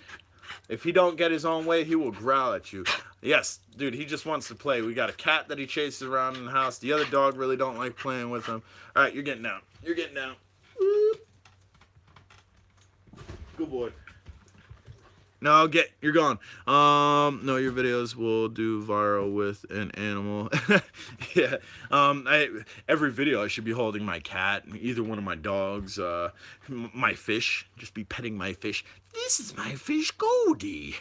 Speaker 1: If he don't get his own way, he will growl at you. Yes, dude, he just wants to play. We got a cat that he chases around in the house. The other dog really don't like playing with him. All right, you're getting down. You're getting down. Whoop. Good boy. No, you're gone. No, your videos will do viral with an animal. Yeah. Every video I should be holding my cat, either one of my dogs, my fish. Just be petting my fish. This is my fish, Goldie.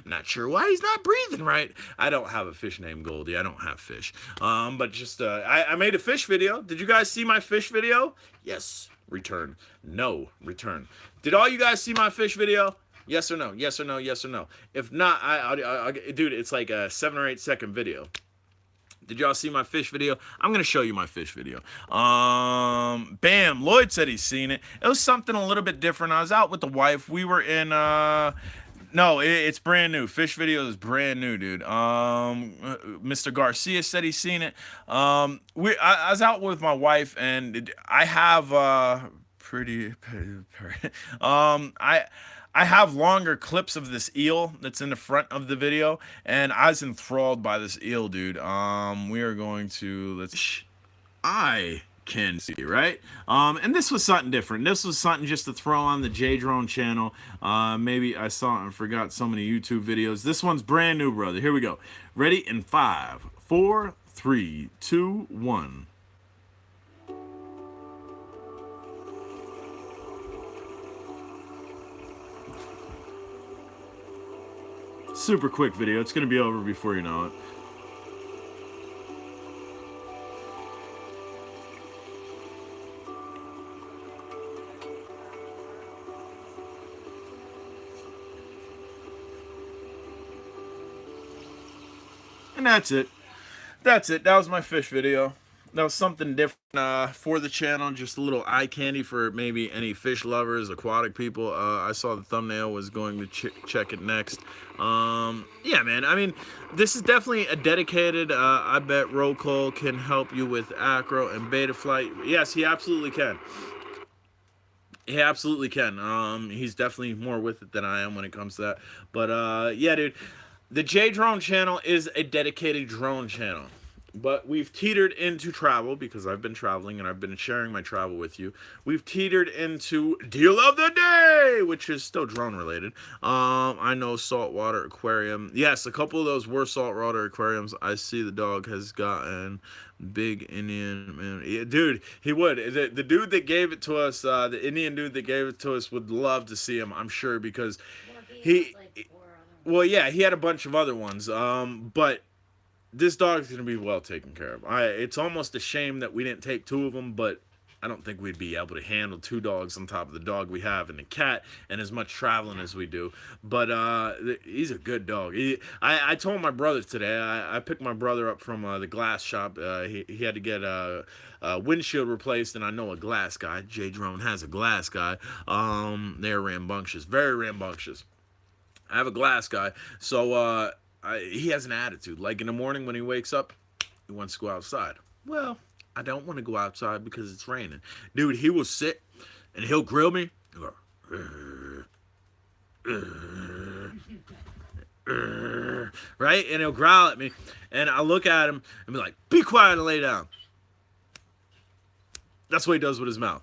Speaker 1: Not sure why he's not breathing right. I don't have a fish named Goldie. I don't have fish. But just I made a fish video. Did you guys see my fish video? Yes. Return. No. Return. Did all you guys see my fish video? Yes or no? Yes or no? Yes or no? If not, dude, it's like a 7 or 8 second video. Did y'all see my fish video? I'm gonna show you my fish video. Bam, Lloyd said he's seen it. It was something a little bit different. I was out with the wife. We were in no, it's brand new. Fish video is brand new, dude. Mr. Garcia said he's seen it. I was out with my wife, and I have I have longer clips of this eel that's in the front of the video, and I was enthralled by this eel, dude. We are going to can see, right? And this was something different. This was something just to throw on the J Drone channel. Maybe I saw it and forgot so many YouTube videos. This one's brand new, brother. Here we go. Ready in 5, 4, 3, 2, 1. Super quick video. It's going to be over before you know it. And that's it. That's it. That was my fish video. That was something different for the channel. Just a little eye candy for maybe any fish lovers, aquatic people. I saw the thumbnail, was going to check it next. Yeah, man. I mean, this is definitely a dedicated. I bet Roll Call can help you with acro and beta flight. Yes, he absolutely can. He absolutely can. He's definitely more with it than I am when it comes to that. But yeah, dude, the J Drone channel is a dedicated drone channel. But we've teetered into travel because I've been traveling and I've been sharing my travel with you. We've teetered into deal of the day, which is still drone related. I know saltwater aquarium. Yes, a couple of those were saltwater aquariums. I see the dog has gotten big Indian man. Yeah, dude, he would. The dude that gave it to us, the Indian dude that gave it to us, would love to see him. I'm sure because well, yeah, he had a bunch of other ones. But this dog's going to be well taken care of. It's almost a shame that we didn't take 2 of them, but I don't think we'd be able to handle 2 dogs on top of the dog we have and the cat and as much traveling as we do. But he's a good dog. I told my brother today, I picked my brother up from the glass shop. He had to get a windshield replaced, and I know a glass guy. J Drone has a glass guy. They're rambunctious, very rambunctious. I have a glass guy, so he has an attitude. Like in the morning when he wakes up, he wants to go outside. Well, I don't want to go outside because it's raining. Dude, he will sit and he'll grill me. He'll go, right? And he'll growl at me. And I'll look at him and be like, be quiet and lay down. That's what he does with his mouth.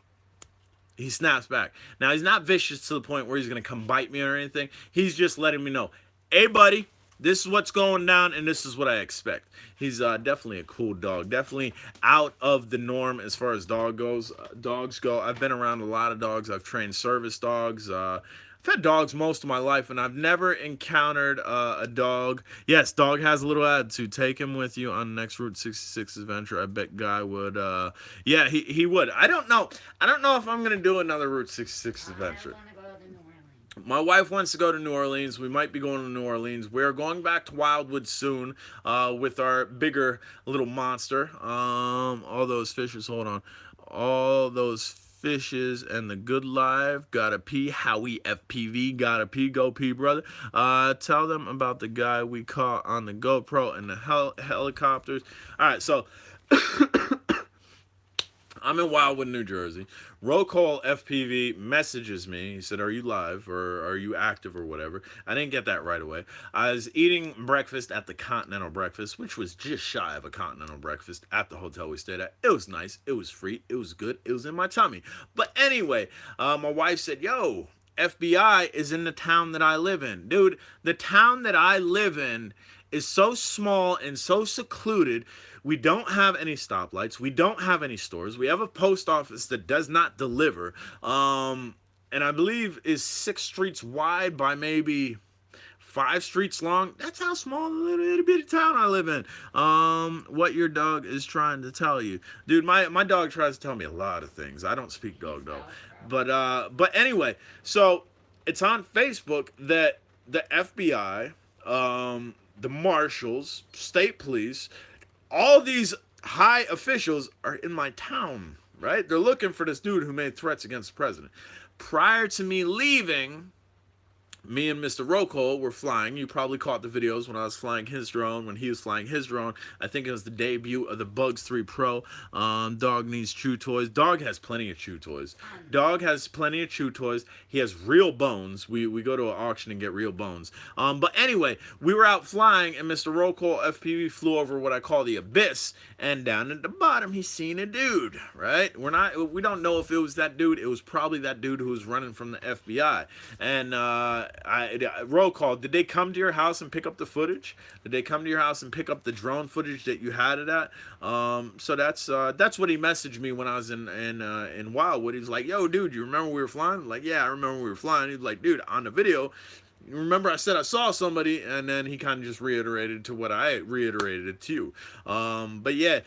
Speaker 1: He snaps back. Now, he's not vicious to the point where he's going to come bite me or anything. He's just letting me know, hey, buddy, this is what's going down, and this is what I expect. He's definitely a cool dog. Definitely out of the norm as far as dogs go. I've been around a lot of dogs. I've trained service dogs. I've had dogs most of my life, and I've never encountered a dog. Yes, dog has a little attitude. Take him with you on the next Route 66 adventure. I bet Guy would. Yeah, he would. I don't know. I don't know if I'm going to do another Route 66 adventure. My wife wants to go to New Orleans. We might be going to New Orleans. We're going back to Wildwood soon with our bigger little monster. All those fishes, hold on. All those fishes and the good life. Gotta pee. Howie FPV. Gotta pee. Go pee, brother. Tell them about the guy we caught on the GoPro and the helicopters. All right, so I'm in Wildwood, New Jersey. Roll Call FPV messages me. He said, are you live or are you active or whatever? I didn't get that right away. I was eating breakfast at the Continental Breakfast, which was just shy of a Continental Breakfast at the hotel we stayed at. It was nice. It was free. It was good. It was in my tummy. But anyway, my wife said, yo, FBI is in the town that I live in. Dude, the town that I live in is so small and so secluded. We don't have any stoplights. We don't have any stores. We have a post office that does not deliver. And I believe is 6 streets wide by maybe 5 streets long. That's how small the little bitty town I live in. What your dog is trying to tell you. Dude, my dog tries to tell me a lot of things. I don't speak dog though. But anyway, so it's on Facebook that the FBI, the marshals, state police, all these high officials are in my town, right? They're looking for this dude who made threats against the president. Prior to me leaving, me and Mr. Rocco were flying. You probably caught the videos when I was flying his drone, when he was flying his drone. I think it was the debut of the Bugs 3 Pro. Dog needs chew toys. Dog has plenty of chew toys. Dog has plenty of chew toys. He has real bones. We go to an auction and get real bones. But anyway, we were out flying, and Mr. Rocco FPV flew over what I call the abyss, and down at the bottom, he's seen a dude, right? We don't know if it was that dude. It was probably that dude who was running from the FBI. And roll call. Did they come to your house and pick up the footage? Did they come to your house and pick up the drone footage that you had it at? So that's what he messaged me when I was in Wildwood. He was like, "Yo, dude, you remember we were flying?" I'm like, "Yeah, I remember we were flying." He was like, "Dude, on the video, you remember I said I saw somebody?" And then he kind of just reiterated to what I reiterated to you. But yeah,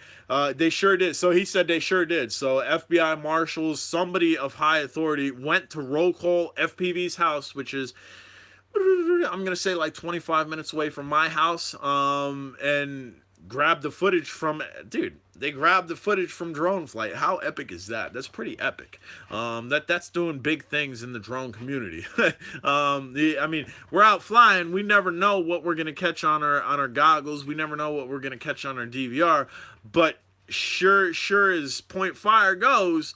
Speaker 1: they sure did. So he said they sure did. So FBI marshals, somebody of high authority, went to Roll Call FPV's house, which is, I'm gonna say, like 25 minutes away from my house, and grabbed the footage from, dude, they grabbed the footage from drone flight. How epic is that? That's pretty epic. That's doing big things in the drone community. I mean, we're out flying. We never know what we're gonna catch on our goggles. We never know what we're gonna catch on our DVR. But sure as point fire goes,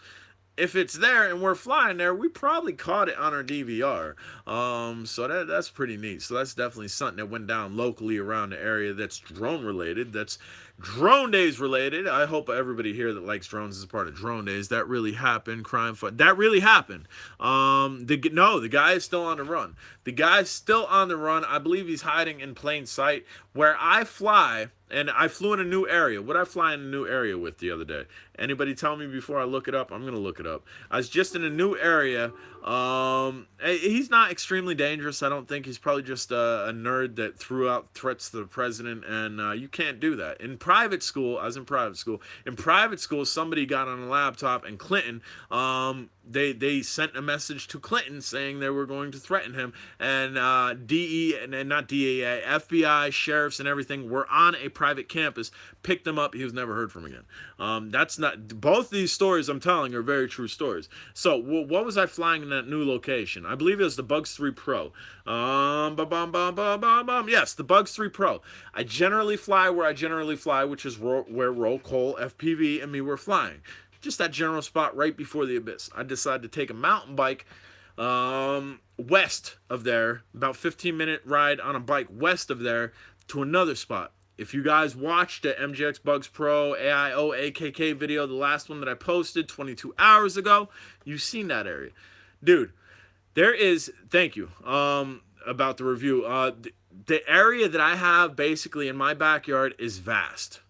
Speaker 1: if it's there and we're flying there, we probably caught it on our DVR. So that's pretty neat. So that's definitely something that went down locally around the area that's drone related. That's Drone Days related. I hope everybody here that likes drones is a part of Drone Days. That really happened. Crime fun. That really happened. The guy is still on the run. The guy's still on the run. I believe he's hiding in plain sight. Where I fly, and I flew in a new area. What I fly in a new area with the other day? Anybody tell me before I look it up? I'm gonna look it up. I was just in a new area. He's not extremely dangerous. I don't think. He's probably just a nerd that threw out threats to the president, and you can't do that. In private school, I was in private school. In private school, somebody got on a laptop, and Clinton, they sent a message to Clinton saying they were going to threaten him, and not DEA, FBI, sheriffs, and everything were on a private campus, picked him up. He was never heard from again. That's not, both these stories I'm telling are very true stories. So what was I flying in that new location? I believe it was the Bugs 3 Pro. Yes, the Bugs 3 Pro. I generally fly where I generally fly, which is where Roll Call, FPV, and me were flying. Just that general spot right before the abyss. I decided to take a mountain bike west of there, about 15-minute ride on a bike west of there to another spot. If you guys watched the MGX Bugs Pro AIO AKK video, the last one that I posted 22 hours ago, you've seen that area. Dude, there is, thank you, about the review. The area that I have basically in my backyard is vast.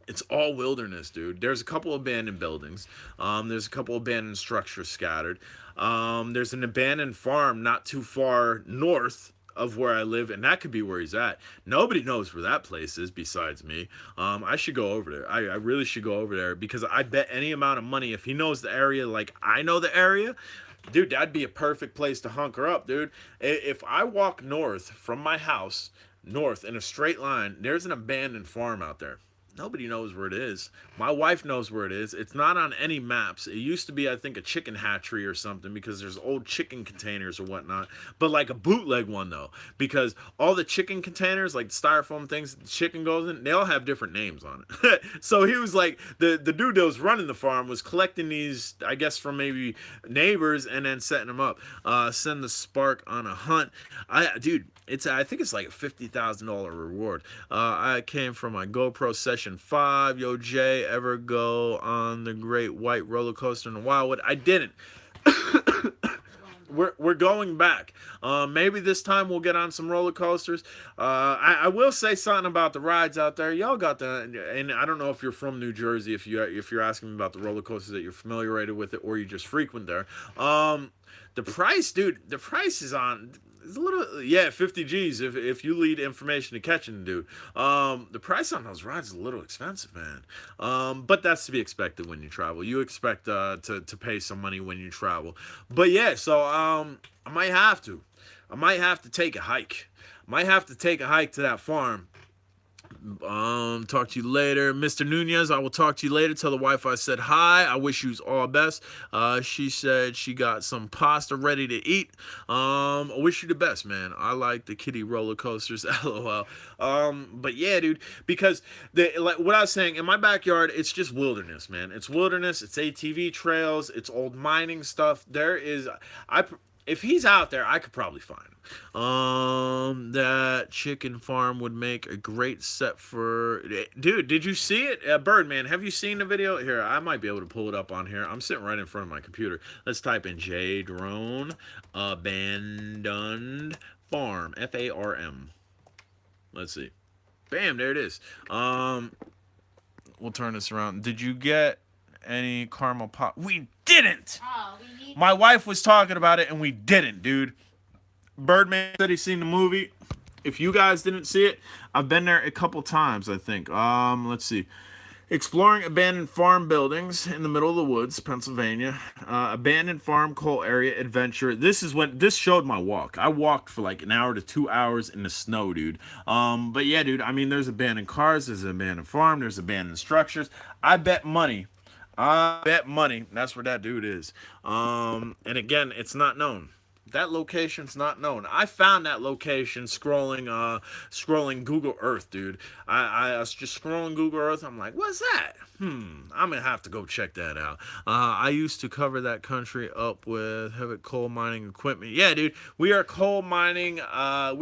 Speaker 1: It's all wilderness, dude. There's a couple abandoned buildings. There's a couple abandoned structures scattered. There's an abandoned farm not too far north of where I live, and that could be where he's at. Nobody knows where that place is besides me. I should go over there. I really should go over there, because I bet any amount of money, if he knows the area like I know the area, dude, that'd be a perfect place to hunker up, dude. If I walk north from my house, north in a straight line, there's an abandoned farm out there. Nobody knows where it is. My wife knows where it is. It's not on any maps. It used to be, I think, a chicken hatchery or something, because there's old chicken containers or whatnot. But like a bootleg one, though. Because all the chicken containers, like styrofoam things the chicken goes in, they all have different names on it. So he was like, the dude that was running the farm was collecting these, I guess, from maybe neighbors and then setting them up. Send the spark on a hunt. Dude, I think it's like a $50,000 reward. I came from my GoPro Session 5. Yo, Jay, ever go on the Great White Roller Coaster in Wildwood? I didn't. We're going back. Maybe this time we'll get on some roller coasters. I will say something about the rides out there. Y'all got and I don't know if you're from New Jersey, if you're asking me about the roller coasters, that you're familiar with it, or you just frequent there. The price, dude, the price is on. It's a little, yeah, 50 G's if you lead information to catching, dude. The price on those rides is a little expensive, man. But that's to be expected when you travel. You expect to pay some money when you travel. But yeah, so I might have to take a hike. Might have to take a hike to that farm. Talk to you later. Mr. Nunez, I will talk to you later. Tell the wife I said hi. I wish you all best. She said she got some pasta ready to eat. I wish you the best, man. I like the kiddie roller coasters. LOL. But yeah, dude, because like what I was saying, in my backyard, it's just wilderness, man. It's wilderness, it's ATV trails, it's old mining stuff. I if he's out there, I could probably find him. That chicken farm would make a great set for. Dude, did you see it? Birdman, have you seen the video? Here, I might be able to pull it up on here. I'm sitting right in front of my computer. Let's type in J Drone abandoned farm, FARM. Let's see. Bam, there it is. We'll turn this around. Did you get any caramel pop? We didn't.
Speaker 2: Oh, we need.
Speaker 1: My wife was talking about it and we didn't, dude. Birdman said he's seen the movie. If you guys didn't see it, I've been there a couple times, I think. Let's see. Exploring abandoned farm buildings in the middle of the woods, Pennsylvania. Abandoned farm coal area adventure. This showed my walk. I walked for like an hour to 2 hours in the snow, dude. But yeah, dude, I mean, there's abandoned cars, there's an abandoned farm, there's abandoned structures. I bet money. That's where that dude is. And again, it's not known. That location's not known. I found that location scrolling Google Earth, dude. I was just scrolling Google Earth. I'm like, what's that? I'm gonna have to go check that out. I used to cover that country up with heavy coal mining equipment. Yeah, dude, we are coal mining. I'm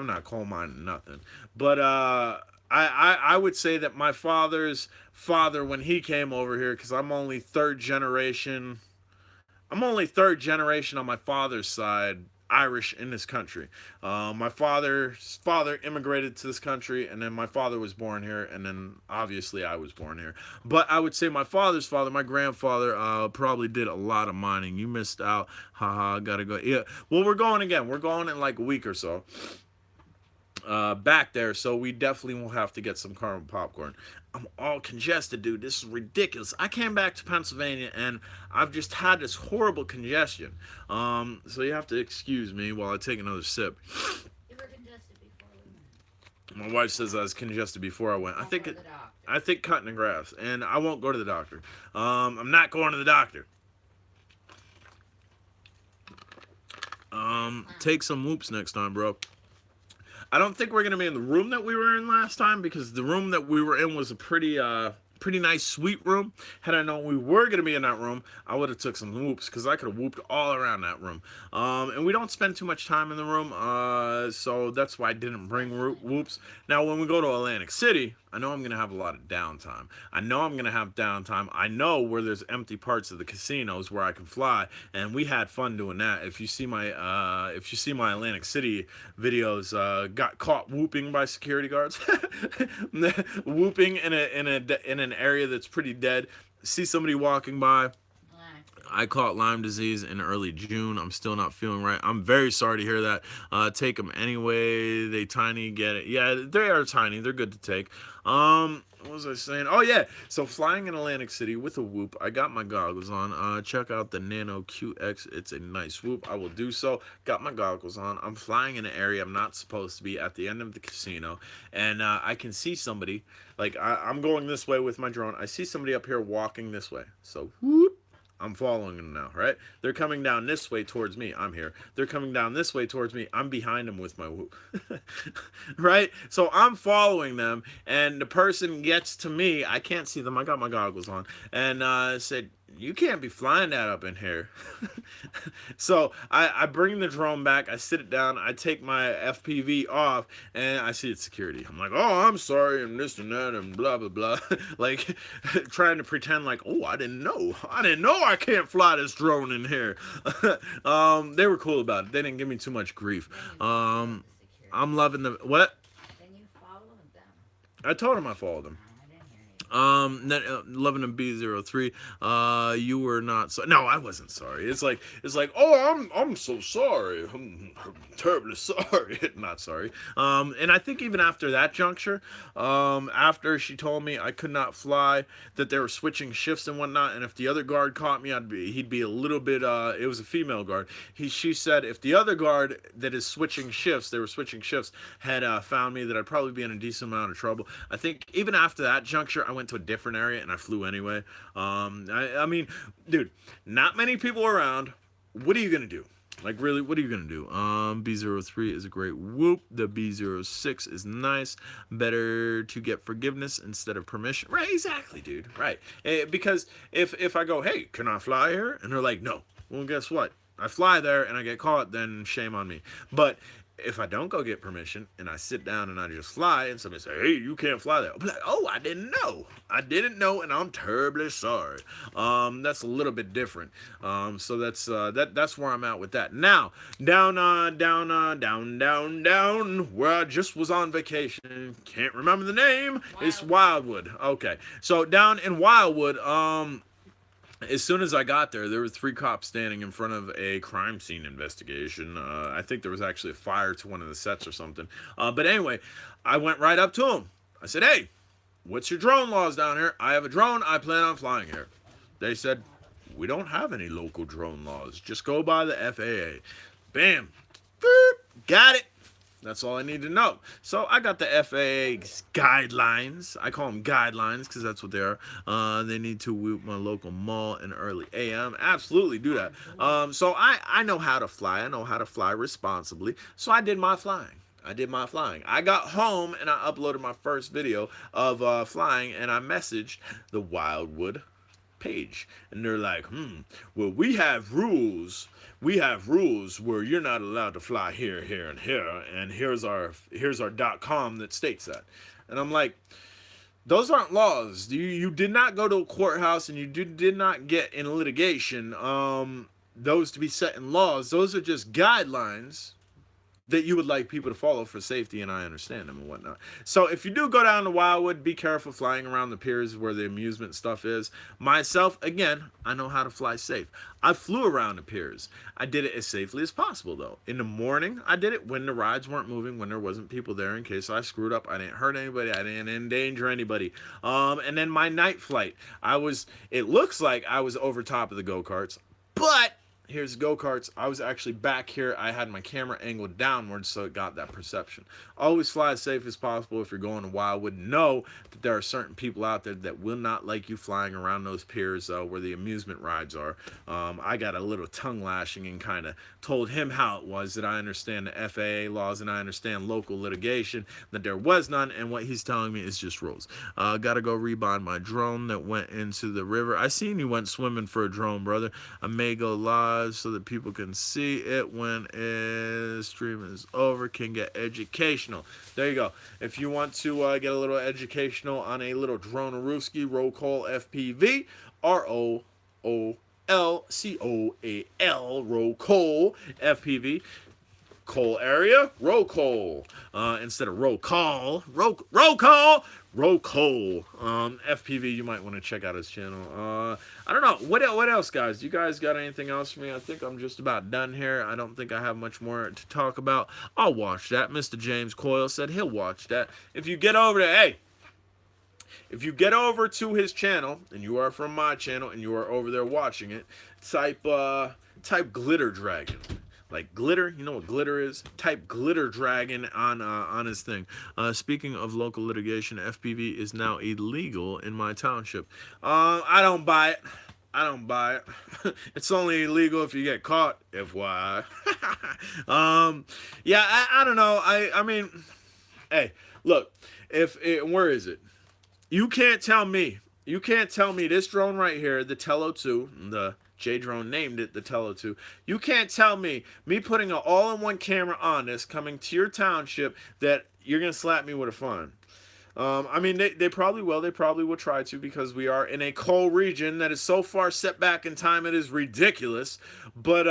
Speaker 1: not coal mining nothing, but I would say that my father's father, when he came over here, because I'm only third generation on my father's side Irish in this country. My father's father immigrated to this country, and then my father was born here, and then obviously I was born here. But I would say my father's father, my grandfather, probably did a lot of mining. You missed out. Haha, gotta go. Yeah. Well, we're going again. We're going in like a week or so. Back there, so we definitely will have to get some caramel popcorn. I'm all congested, dude. This is ridiculous. I came back to Pennsylvania and I've just had this horrible congestion. So you have to excuse me while I take another sip.
Speaker 2: You were congested before we went.
Speaker 1: My wife says I was congested before I went. I think cutting the grass, and I won't go to the doctor. I'm not going to the doctor. Take some whoops next time, bro. I don't think we're going to be in the room that we were in last time, because the room that we were in was a pretty nice suite room. Had I known we were going to be in that room, I would have took some whoops, because I could have whooped all around that room. And we don't spend too much time in the room, so that's why I didn't bring whoops. Now, when we go to Atlantic City, I know I'm going to have a lot of downtime. I know where there's empty parts of the casinos where I can fly, and we had fun doing that. If you see my Atlantic City videos, got caught whooping by security guards, whooping in an area that's pretty dead. See somebody walking by. I caught Lyme disease in early June. I'm still not feeling right. I'm very sorry to hear that. Take them anyway. They tiny, get it. Yeah, they are tiny. They're good to take. What was I saying? Oh, yeah. So flying in Atlantic City with a whoop. I got my goggles on. Check out the Nano QX. It's a nice whoop. I will do so. Got my goggles on. I'm flying in an area I'm not supposed to be, at the end of the casino. And I can see somebody. Like, I'm going this way with my drone. I see somebody up here walking this way. So, whoop. I'm following them now, right? They're coming down this way towards me. I'm here. They're coming down this way towards me. I'm behind them with my whoop. Right? So I'm following them, and the person gets to me. I can't see them. I got my goggles on. And said, you can't be flying that up in here. So I bring the drone back. I sit it down. I take my FPV off, and I see it's security. I'm like, oh, I'm sorry, and this and that, and blah, blah, blah. Like, trying to pretend like, oh, I didn't know I can't fly this drone in here. They were cool about it. They didn't give me too much grief. I'm loving the... What?
Speaker 2: Then you followed them.
Speaker 1: I told him I followed them.
Speaker 2: I didn't hear
Speaker 1: Loving a B03. You were not so. No, I wasn't sorry. It's like, oh, I'm so sorry. I'm terribly sorry. Not sorry. And I think even after that juncture, after she told me I could not fly, that they were switching shifts and whatnot, and if the other guard caught me, he'd be a little bit. It was a female guard. She said if the other guard that is switching shifts, they were switching shifts, had found me, that I'd probably be in a decent amount of trouble. I think even after that juncture, I went to a different area and I flew anyway. I mean, dude, not many people around. What are you gonna do? Like, really, what are you gonna do? B03 is a great whoop. The B06 is nice. Better to get forgiveness instead of permission. Right, exactly, dude. Right. Because if I go, hey, can I fly here? And they're like, no. Well, guess what? I fly there and I get caught, then shame on me. But if I don't go get permission and I sit down and I just fly and somebody say, hey, you can't fly there, I'll be like, oh, I didn't know. I didn't know, and I'm terribly sorry. That's a little bit different. So that's where I'm at with that. Now, down, where I just was on vacation. Can't remember the name. It's Wildwood. Okay. So down in Wildwood, as soon as I got there were 3 cops standing in front of a crime scene investigation. I think there was actually a fire to one of the sets or something. But anyway, I went right up to them. I said, hey, what's your drone laws down here? I have a drone. I plan on flying here. They said, we don't have any local drone laws. Just go by the FAA. Bam. Boop. Got it. That's all I need to know. So I got the FAA's guidelines. I call them guidelines because that's what they are. They need to whoop my local mall in early AM. Absolutely do that. So I know how to fly. I know how to fly responsibly. So I did my flying. I got home and I uploaded my first video of flying, and I messaged the Wildwood page. And they're like, well, we have rules where you're not allowed to fly here, here, and here, and here's our .com that states that. And I'm like, those aren't laws. You did not go to a courthouse, and you did not get in litigation those to be set in laws. Those are just guidelines that you would like people to follow for safety, and I understand them and whatnot. So if you do go down to Wildwood, be careful flying around the piers where the amusement stuff is. Myself, again, I know how to fly safe. I flew around the piers. I did it as safely as possible, though. In the morning, I did it when the rides weren't moving, when there wasn't people there, in case I screwed up. I didn't hurt anybody. I didn't endanger anybody. And then my night flight, it looks like I was over top of the go-karts, but here's go-karts. I was actually back here. I had my camera angled downwards, so it got that perception. Always fly as safe as possible. If you're going to Wildwood, know that there are certain people out there that will not like you flying around those piers where the amusement rides are. I got a little tongue lashing and kind of told him how it was, that I understand the FAA laws and I understand local litigation, that there was none, and what he's telling me is just rules. Gotta go rebind my drone that went into the river. I seen you went swimming for a drone, brother. I may go live so that people can see it when stream is over, can get educational. There you go. If you want to get a little educational on a little drone-a-rooski, roll call FPV, ROOLCOAL, roll call FPV. Coal area, roll call. Instead of roll call, roll call. FPV, you might want to check out his channel. I don't know. What else, guys? You guys got anything else for me? I think I'm just about done here. I don't think I have much more to talk about. I'll watch that. Mr. James Coyle said he'll watch that. If you get over there, if you get over to his channel, and you are from my channel, and you are over there watching it, type Glitter Dragon. Like glitter, you know what glitter is? Type Glitter Dragon on his thing. Speaking of local litigation, FPV is now illegal in my township. I don't buy it. It's only illegal if you get caught, FYI. Yeah, I don't know. I mean, hey, look, where is it? You can't tell me this drone right here, the Tello 2, the J-Drone named it the Tello 2. You can't tell me putting an all-in-one camera on this, coming to your township, that you're going to slap me with a fine. I mean, they probably will. They probably will try to, because we are in a coal region that is so far set back in time, it is ridiculous. But,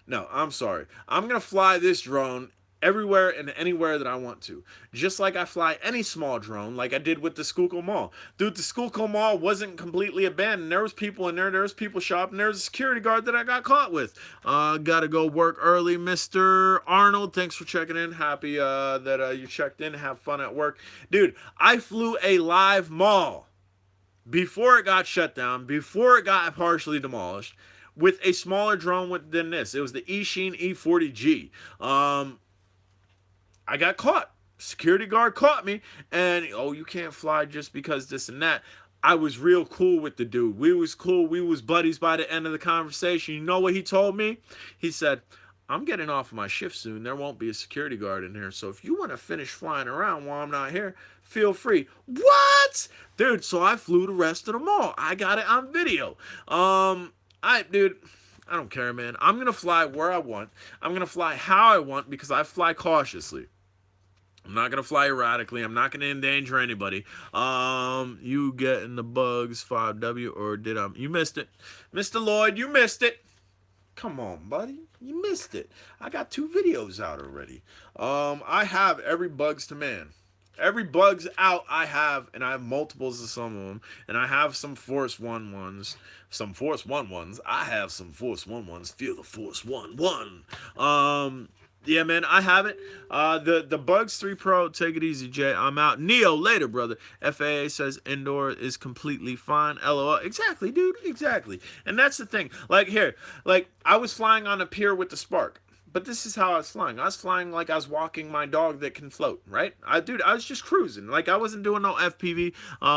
Speaker 1: no, I'm sorry. I'm going to fly this drone everywhere and anywhere that I want to. Just like I fly any small drone, like I did with the Schuylkill Mall. Dude, the Schuylkill Mall wasn't completely abandoned. There was people in there. There was people shopping. There was a security guard that I got caught with. Gotta go work early, Mr. Arnold. Thanks for checking in. Happy that you checked in. Have fun at work. Dude, I flew a live mall before it got shut down, before it got partially demolished, with a smaller drone than this. It was the Eachine E40G. I got caught. Security guard caught me, and oh, you can't fly just because this and that. I was real cool with the dude. We was cool. We was buddies by the end of the conversation. You know what he told me? He said, I'm getting off of my shift soon. There won't be a security guard in here. So if you want to finish flying around while I'm not here, feel free. What? Dude, so I flew the rest of the mall. I got it on video. Dude, I don't care, man. I'm going to fly where I want. I'm going to fly how I want because I fly cautiously. I'm not gonna fly erratically. I'm not gonna endanger anybody. You getting the bugs 5W or did I? You missed it, Mr. Lloyd. You missed it. Come on, buddy. You missed it. I got 2 videos out already. I have every bugs to man. Every bug's out I have, and I have multiples of some of them, and I have some Force 1-1s. Some Force 1-1s. I have some Force 1-1s. Feel the Force 1-1. Yeah, man, I have it. The Bugs 3 Pro, take it easy, Jay. I'm out. Neo, later, brother. FAA says indoor is completely fine. LOL. Exactly, dude. Exactly. And that's the thing. Like, here. Like, I was flying on a pier with the Spark. But this is how I was flying. I was flying like I was walking my dog that can float, right? I was just cruising. Like I wasn't doing no FPV.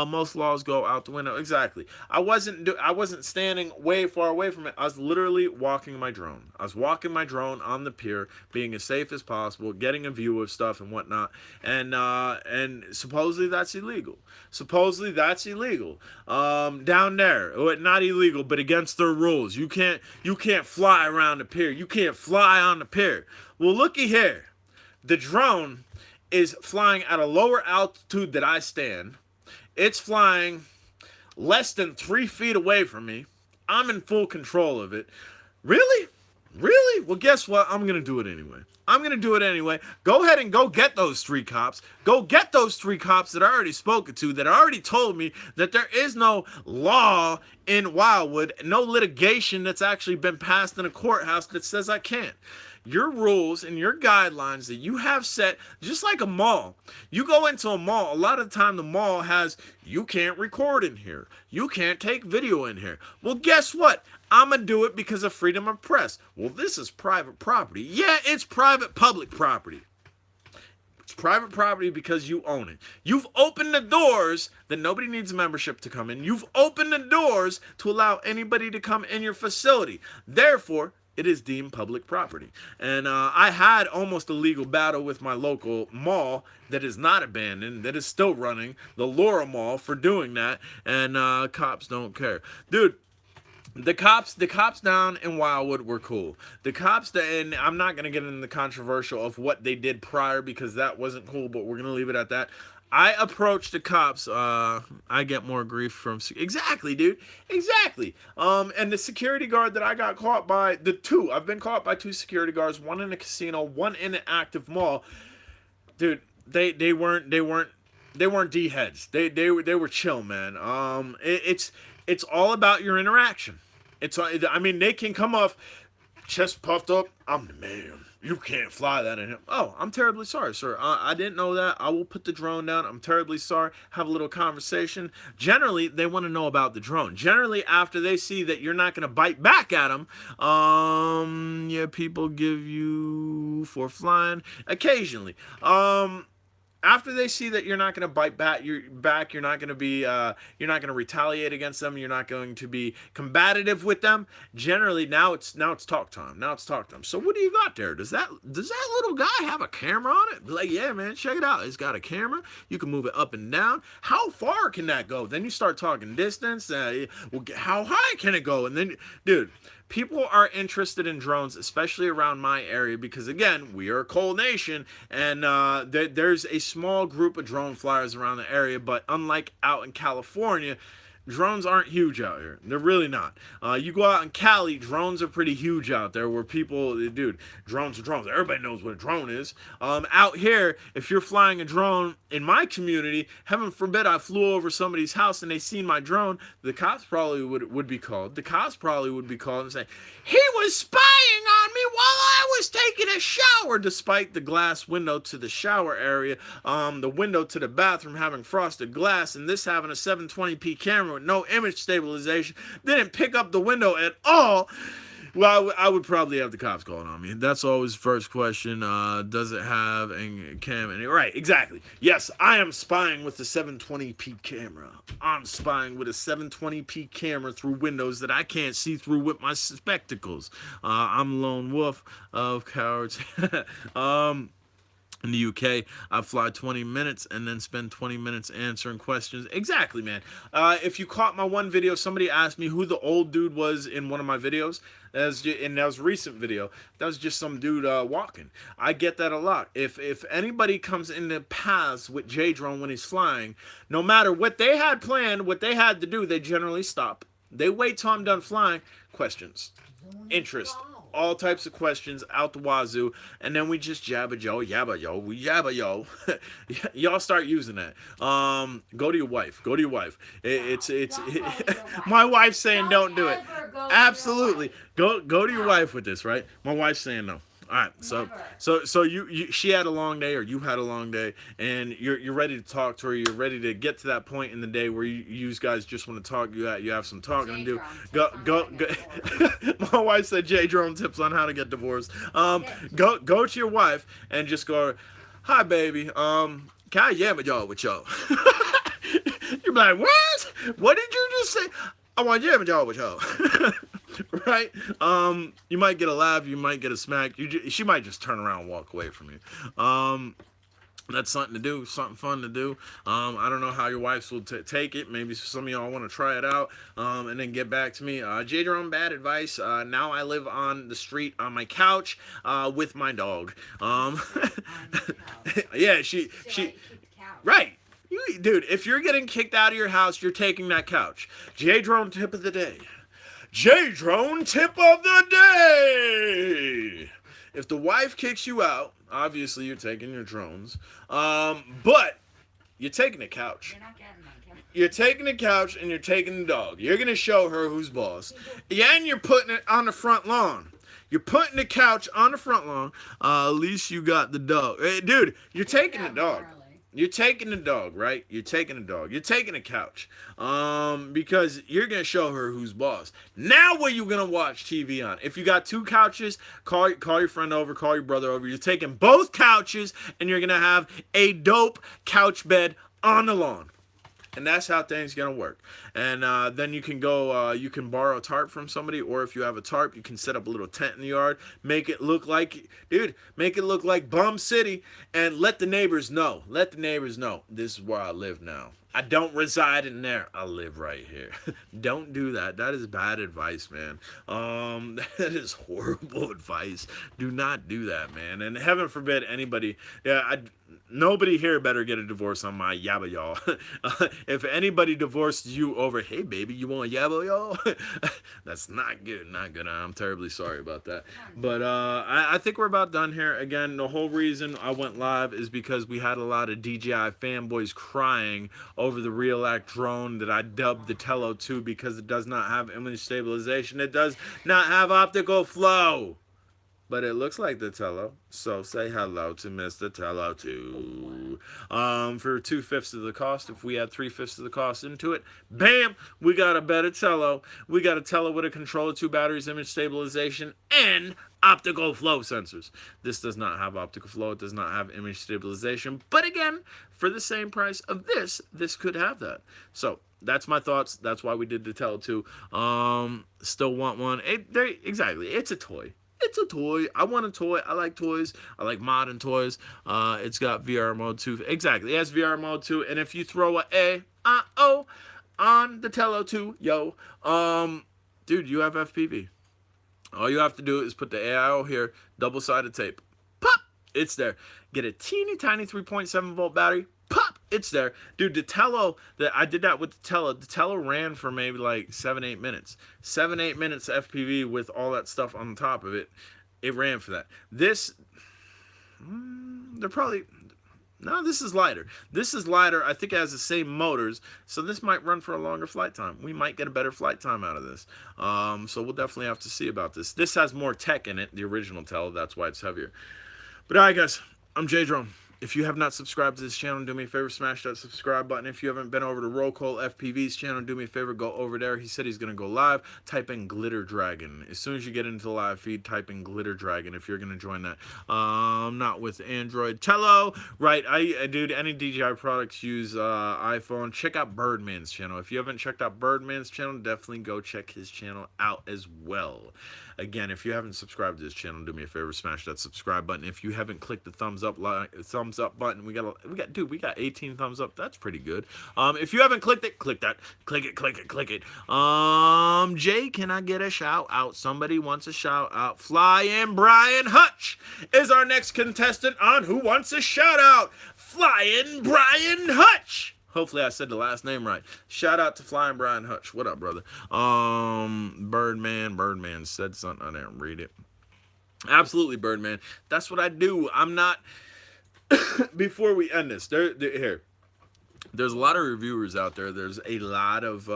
Speaker 1: Most laws go out the window. Exactly. I wasn't standing way far away from it. I was literally walking my drone. I was walking my drone on the pier, being as safe as possible, getting a view of stuff and whatnot. And supposedly that's illegal. Supposedly that's illegal. Down there, not illegal, but against their rules. You can't fly around the pier. You can't fly on the pier. Well, looky here. The drone is flying at a lower altitude that I stand. It's flying less than 3 feet away from me. I'm in full control of it. Really? Really? Well, guess what? I'm going to do it anyway. I'm going to do it anyway. Go ahead and go get those 3 cops. Go get those 3 cops that I already spoken to, that already told me that there is no law in Wildwood, no litigation that's actually been passed in a courthouse that says I can't. Your rules and your guidelines that you have set, just like a mall. You go into a mall, a lot of the time the mall has, you can't record in here. You can't take video in here. Well, guess what? I'm going to do it because of freedom of press. Well, this is private property. Yeah, it's private public property. It's private property because you own it. You've opened the doors that nobody needs a membership to come in. You've opened the doors to allow anybody to come in your facility. Therefore, it is deemed public property. And I had almost a legal battle with my local mall that is not abandoned, that is still running, the Laura Mall, for doing that. And cops don't care. Dude, the cops down in Wildwood were cool. The cops, and I'm not going to get into the controversial of what they did prior because that wasn't cool, but we're going to leave it at that. I approached the cops. I get more grief from... Exactly, dude. Exactly. And the security guard that I got caught by... I've been caught by 2 security guards. One in a casino, one in an active mall. Dude, they weren't D heads. They were chill, man. It's all about your interaction. They can come off chest puffed up. I'm the man. You can't fly that in him. Oh, I'm terribly sorry, sir. I didn't know that. I will put the drone down. I'm terribly sorry. Have a little conversation. Generally, they want to know about the drone. Generally, after they see that you're not going to bite back at them, yeah, people give you for flying occasionally. After they see that you're not going to bite back, you're not going to be, you're not going to retaliate against them. You're not going to be combative with them. Generally, now it's talk time. Now it's talk time. So what do you got there? Does that little guy have a camera on it? Be like, yeah, man, check it out. It's got a camera. You can move it up and down. How far can that go? Then you start talking distance. How high can it go? And then, dude, people are interested in drones, especially around my area, because again, we are a cold nation, and there's a small group of drone flyers around the area. But unlike out in California, drones aren't huge out here. They're really not. You go out in Cali, drones are pretty huge out there where people, dude, drones are drones. Everybody knows what a drone is. Out here, if you're flying a drone in my community, heaven forbid I flew over somebody's house and they seen my drone, the cops probably would be called. The cops probably would be called and say, he was spying on me while I was taking a shower, despite the glass window to the shower area, the window to the bathroom having frosted glass, and this having a 720p camera with no image stabilization, didn't pick up the window at all. Well, I would probably have the cops calling on me. That's always the first question. Does it have a cam? Right, exactly. Yes, I am spying with the 720p camera. I'm spying with a 720p camera through windows that I can't see through with my spectacles. I'm a lone wolf of cowards. In the UK, I fly 20 minutes and then spend 20 minutes answering questions. Exactly, man. If you caught my one video, somebody asked me who the old dude was in one of my videos. And that was a recent video. That was just some dude walking. I get that a lot. If anybody comes into paths with J-Drone when he's flying, no matter what they had planned, what they had to do, they generally stop. They wait till I'm done flying. Questions. Interest. All types of questions out the wazoo, and then we just jabba yo, yabba yo, we yabba yo. Y'all start using that. Go to your wife. Go to your wife. It's my wife's saying don't do it. Absolutely. Go to your wife with this, right? My wife's saying no. All right, so you she had a long day, or you had a long day, and you're ready to talk to her. You're ready to get to that point in the day where you guys just want to talk. You have some talking to do. Go. My wife said J-Drone tips on how to get divorced. Go to your wife and just go, hi baby. Can I yam it y'all with y'all? You're like, what? What did you just say? I want to yam it y'all with y'all. Right? You might get a laugh, you might get a smack. She might just turn around and walk away from you. That's something to do, something fun to do. I don't know how your wives will take it. Maybe some of y'all want to try it out, and then get back to me. J-Drone, bad advice. Now I live on the street on my couch with my dog. Yeah, she right. Dude, if you're getting kicked out of your house, you're taking that couch. J-Drone tip of the day. J-Drone tip of the day. If the wife kicks you out, obviously you're taking your drones. But you're taking the couch.
Speaker 2: You're not getting my camera.
Speaker 1: You're taking the couch and you're taking the dog. You're going to show her who's boss. Yeah, and you're putting it on the front lawn. You're putting the couch on the front lawn. At least you got the dog. Hey, dude, you're taking the dog. You're taking the dog, right? You're taking the dog. You're taking the couch. Because you're going to show her who's boss. Now what are you going to watch TV on? If you got two couches, call your friend over, call your brother over. You're taking both couches, and you're going to have a dope couch bed on the lawn. And that's how things gonna work. And then you can go, you can borrow a tarp from somebody, or if you have a tarp, you can set up a little tent in the yard, make it look like, make it look like Bum City, and let the neighbors know. Let the neighbors know, this is where I live now. I don't reside in there. I live right here. Don't do that. That is bad advice, man. That is horrible advice. Do not do that, man. And heaven forbid anybody, nobody here better get a divorce on my yabba y'all. If anybody divorced you over, hey baby, you want yabba y'all? That's not good. Not good. I'm terribly sorry about that. But I think we're about done here. Again, the whole reason I went live is because we had a lot of DJI fanboys crying over the Real Act drone that I dubbed the Tello 2 because it does not have image stabilization. It does not have optical flow. But it looks like the Tello, so say hello to Mr. Tello 2. For 2/5 of the cost, if we add 3/5 of the cost into it, bam, we got a better Tello. We got a Tello with a controller, 2 batteries, image stabilization, and optical flow sensors. This does not have optical flow. It does not have image stabilization. But again, for the same price of this could have that. So that's my thoughts. That's why we did the Tello 2. Still want one. Exactly. It's a toy. It's a toy. I want a toy. I like toys. I like modern toys. It's got VR mode too. Exactly. It has VR mode too. And if you throw a O on the Tello 2, yo, dude, you have FPV. All you have to do is put the AIO here, double-sided tape. Pop! It's there. Get a teeny tiny 3.7 volt battery. Pop! It's there, dude. The Tello, that I did that with the Tello. The Tello ran for maybe like 7-8 minutes, 7-8 minutes FPV with all that stuff on top of it. It ran for that. This, they're probably no. This is lighter. This is lighter. I think it has the same motors, so this might run for a longer flight time. We might get a better flight time out of this. So we'll definitely have to see about this. This has more tech in it. The original Tello. That's why it's heavier. But alright, guys. I'm J Drone. If you have not subscribed to this channel, do me a favor, smash that subscribe button. If you haven't been over to Roll Call FPV's channel, do me a favor, go over there. He said he's going to go live. Type in Glitter Dragon. As soon as you get into the live feed, type in Glitter Dragon if you're going to join that. Not with Android. Tello, right, dude, any DJI products use iPhone. Check out Birdman's channel. If you haven't checked out Birdman's channel, definitely go check his channel out as well. Again, if you haven't subscribed to this channel, do me a favor, smash that subscribe button. If you haven't clicked the thumbs up button, we got 18 thumbs up. That's pretty good. If you haven't clicked it, click that. Click it. Jay, can I get a shout out? Somebody wants a shout out. Flying Brian Hutch is our next contestant on Who Wants a Shout Out. Flying Brian Hutch. Hopefully I said the last name right. Shout out to Flying Brian Hutch. What up, brother? Birdman said something. I didn't read it. Absolutely, Birdman. That's what I do. I'm not... Before we end this, here. There's a lot of reviewers out there. There's a lot of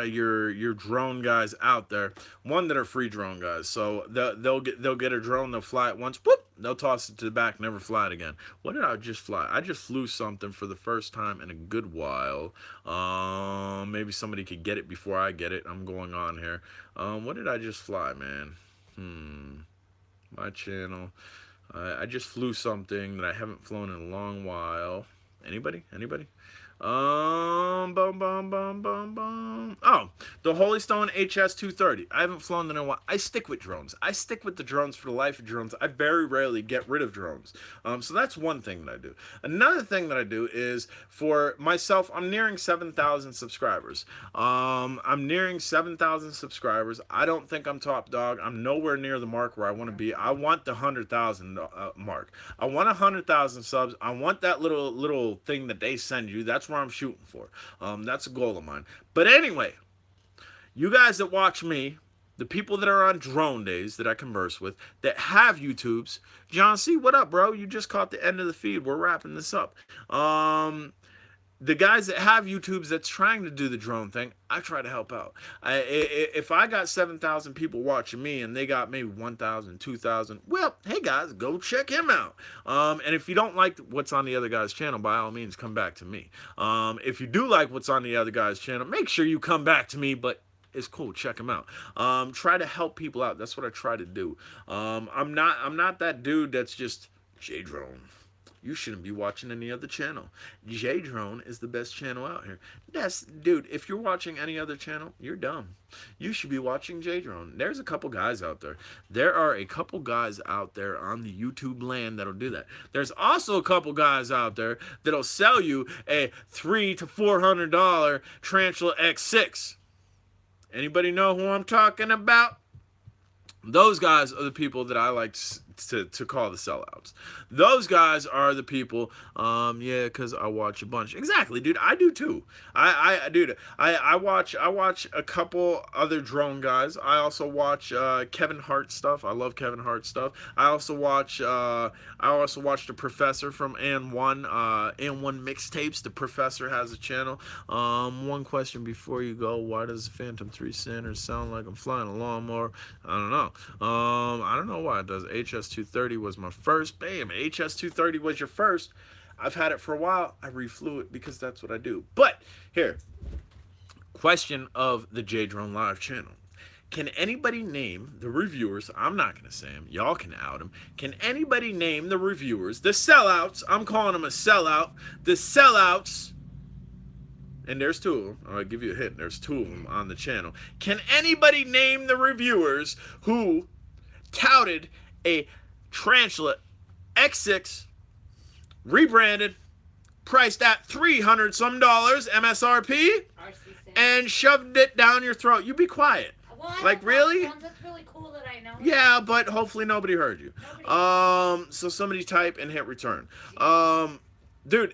Speaker 1: your drone guys out there. One that are free drone guys. So they'll get a drone. They'll fly it once. Whoop. They'll toss it to the back. Never fly it again. What did I just fly? I just flew something for the first time in a good while. Maybe somebody could get it before I get it. I'm going on here. What did I just fly, man? My channel. I just flew something that I haven't flown in a long while. Anybody? Oh, the Holy Stone HS230. I haven't flown in a while. I stick with drones. I stick with the drones for the life of drones. I very rarely get rid of drones. So that's one thing that I do. Another thing that I do is for myself, I'm nearing 7,000 subscribers. I'm nearing 7,000 subscribers. I don't think I'm top dog. I'm nowhere near the mark where I want to be. I want the 100,000 mark. I want 100,000 subs. I want that little thing that they send you. That's where I'm shooting for. That's a goal of mine. But anyway, you guys that watch me, the people that are on drone days that I converse with, that have YouTubes, John C., what up, bro? You just caught the end of the feed. We're wrapping this up. The guys that have YouTubes that's trying to do the drone thing, I try to help out. If I got 7,000 people watching me and they got maybe 1,000, 2,000, well, hey guys, go check him out. And if you don't like what's on the other guy's channel, by all means, come back to me. If you do like what's on the other guy's channel, make sure you come back to me, but it's cool. Check them out. Try to help people out. That's what I try to do. I'm not that dude that's just J Drone. You shouldn't be watching any other channel. J Drone is the best channel out here. Dude, if you're watching any other channel, you're dumb. You should be watching J Drone. There's a couple guys out there. There are a couple guys out there on the YouTube land that'll do that. There's also a couple guys out there that'll sell you a $300 to $400 Tarantula X6. Anybody know who I'm talking about? Those guys are the people that I like to call the sellouts. Those guys are the people, yeah, because I watch a bunch. Exactly, dude. I do too. I watch a couple other drone guys. I also watch Kevin Hart stuff. I love Kevin Hart stuff. I also watch the Professor from And1 Mixtapes. The Professor has a channel. One question before you go: why does Phantom 3 Sanders sound like I'm flying a lawnmower? I don't know. I don't know why it does. HS230 was my first. Bam, HS230 was your first. I've had it for a while. I reflew it because that's what I do. But here, question of the J Drone Live channel. Can anybody name the reviewers? I'm not going to say them. Y'all can out them. Can anybody name the reviewers? The sellouts. I'm calling them a sellout. The sellouts. And there's two of them. I'll give you a hint. There's two of them on the channel. Can anybody name the reviewers who touted a Tarantula X6 rebranded, priced at $300 some MSRP, and shoved it down your throat? You be quiet.
Speaker 2: Well,
Speaker 1: like, really?
Speaker 2: That's really cool that I know.
Speaker 1: Yeah, but hopefully nobody heard you. So somebody type and hit return. Dude,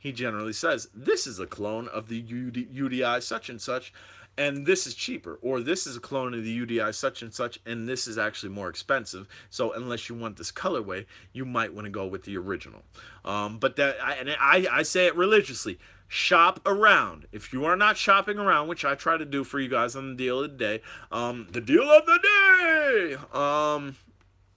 Speaker 1: he generally says, this is a clone of the UDI such and such, and this is cheaper, or this is a clone of the UDI such and such, and this is actually more expensive. So unless you want this colorway, you might want to go with the original. But I say it religiously. Shop around. If you are not shopping around, which I try to do for you guys on the deal of the day,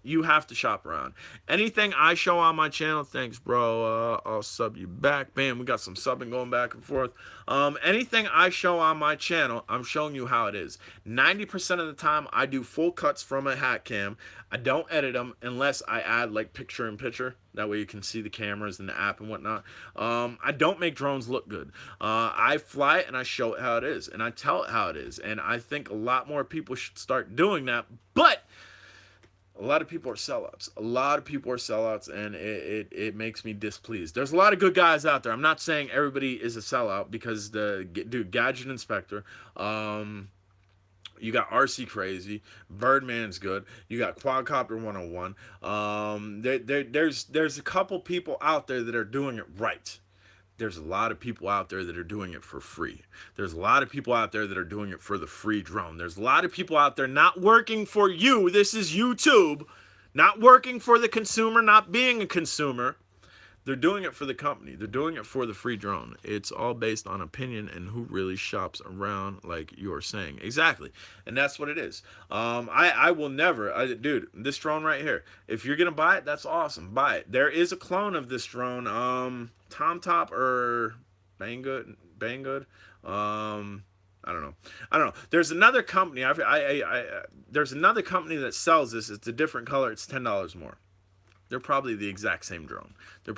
Speaker 1: you have to shop around. Anything I show on my channel, thanks, bro. I'll sub you back. Bam, we got some subbing going back and forth. Anything I show on my channel, I'm showing you how it is. 90% of the time, I do full cuts from a hat cam. I don't edit them unless I add like picture in picture. That way you can see the cameras and the app and whatnot. I don't make drones look good. I fly it and I show it how it is. And I tell it how it is. And I think a lot more people should start doing that. But a lot of people are sellouts. A lot of people are sellouts, and it makes me displeased. There's a lot of good guys out there. I'm not saying everybody is a sellout, because Gadget Inspector, you got RC Crazy, Birdman's good. You got Quadcopter 101. There's a couple people out there that are doing it right. There's a lot of people out there that are doing it for free. There's a lot of people out there that are doing it for the free drone. There's a lot of people out there not working for you. This is YouTube. Not working for the consumer, not being a consumer. They're doing it for the company. They're doing it for the free drone. It's all based on opinion and who really shops around, like you're saying. Exactly. And that's what it is. I will never, dude, this drone right here, if you're going to buy it, that's awesome. Buy it. There is a clone of this drone, Tom Top or Banggood. I don't know. There's another company. There's another company that sells this. It's a different color. It's $10 more. They're probably the exact same drone. And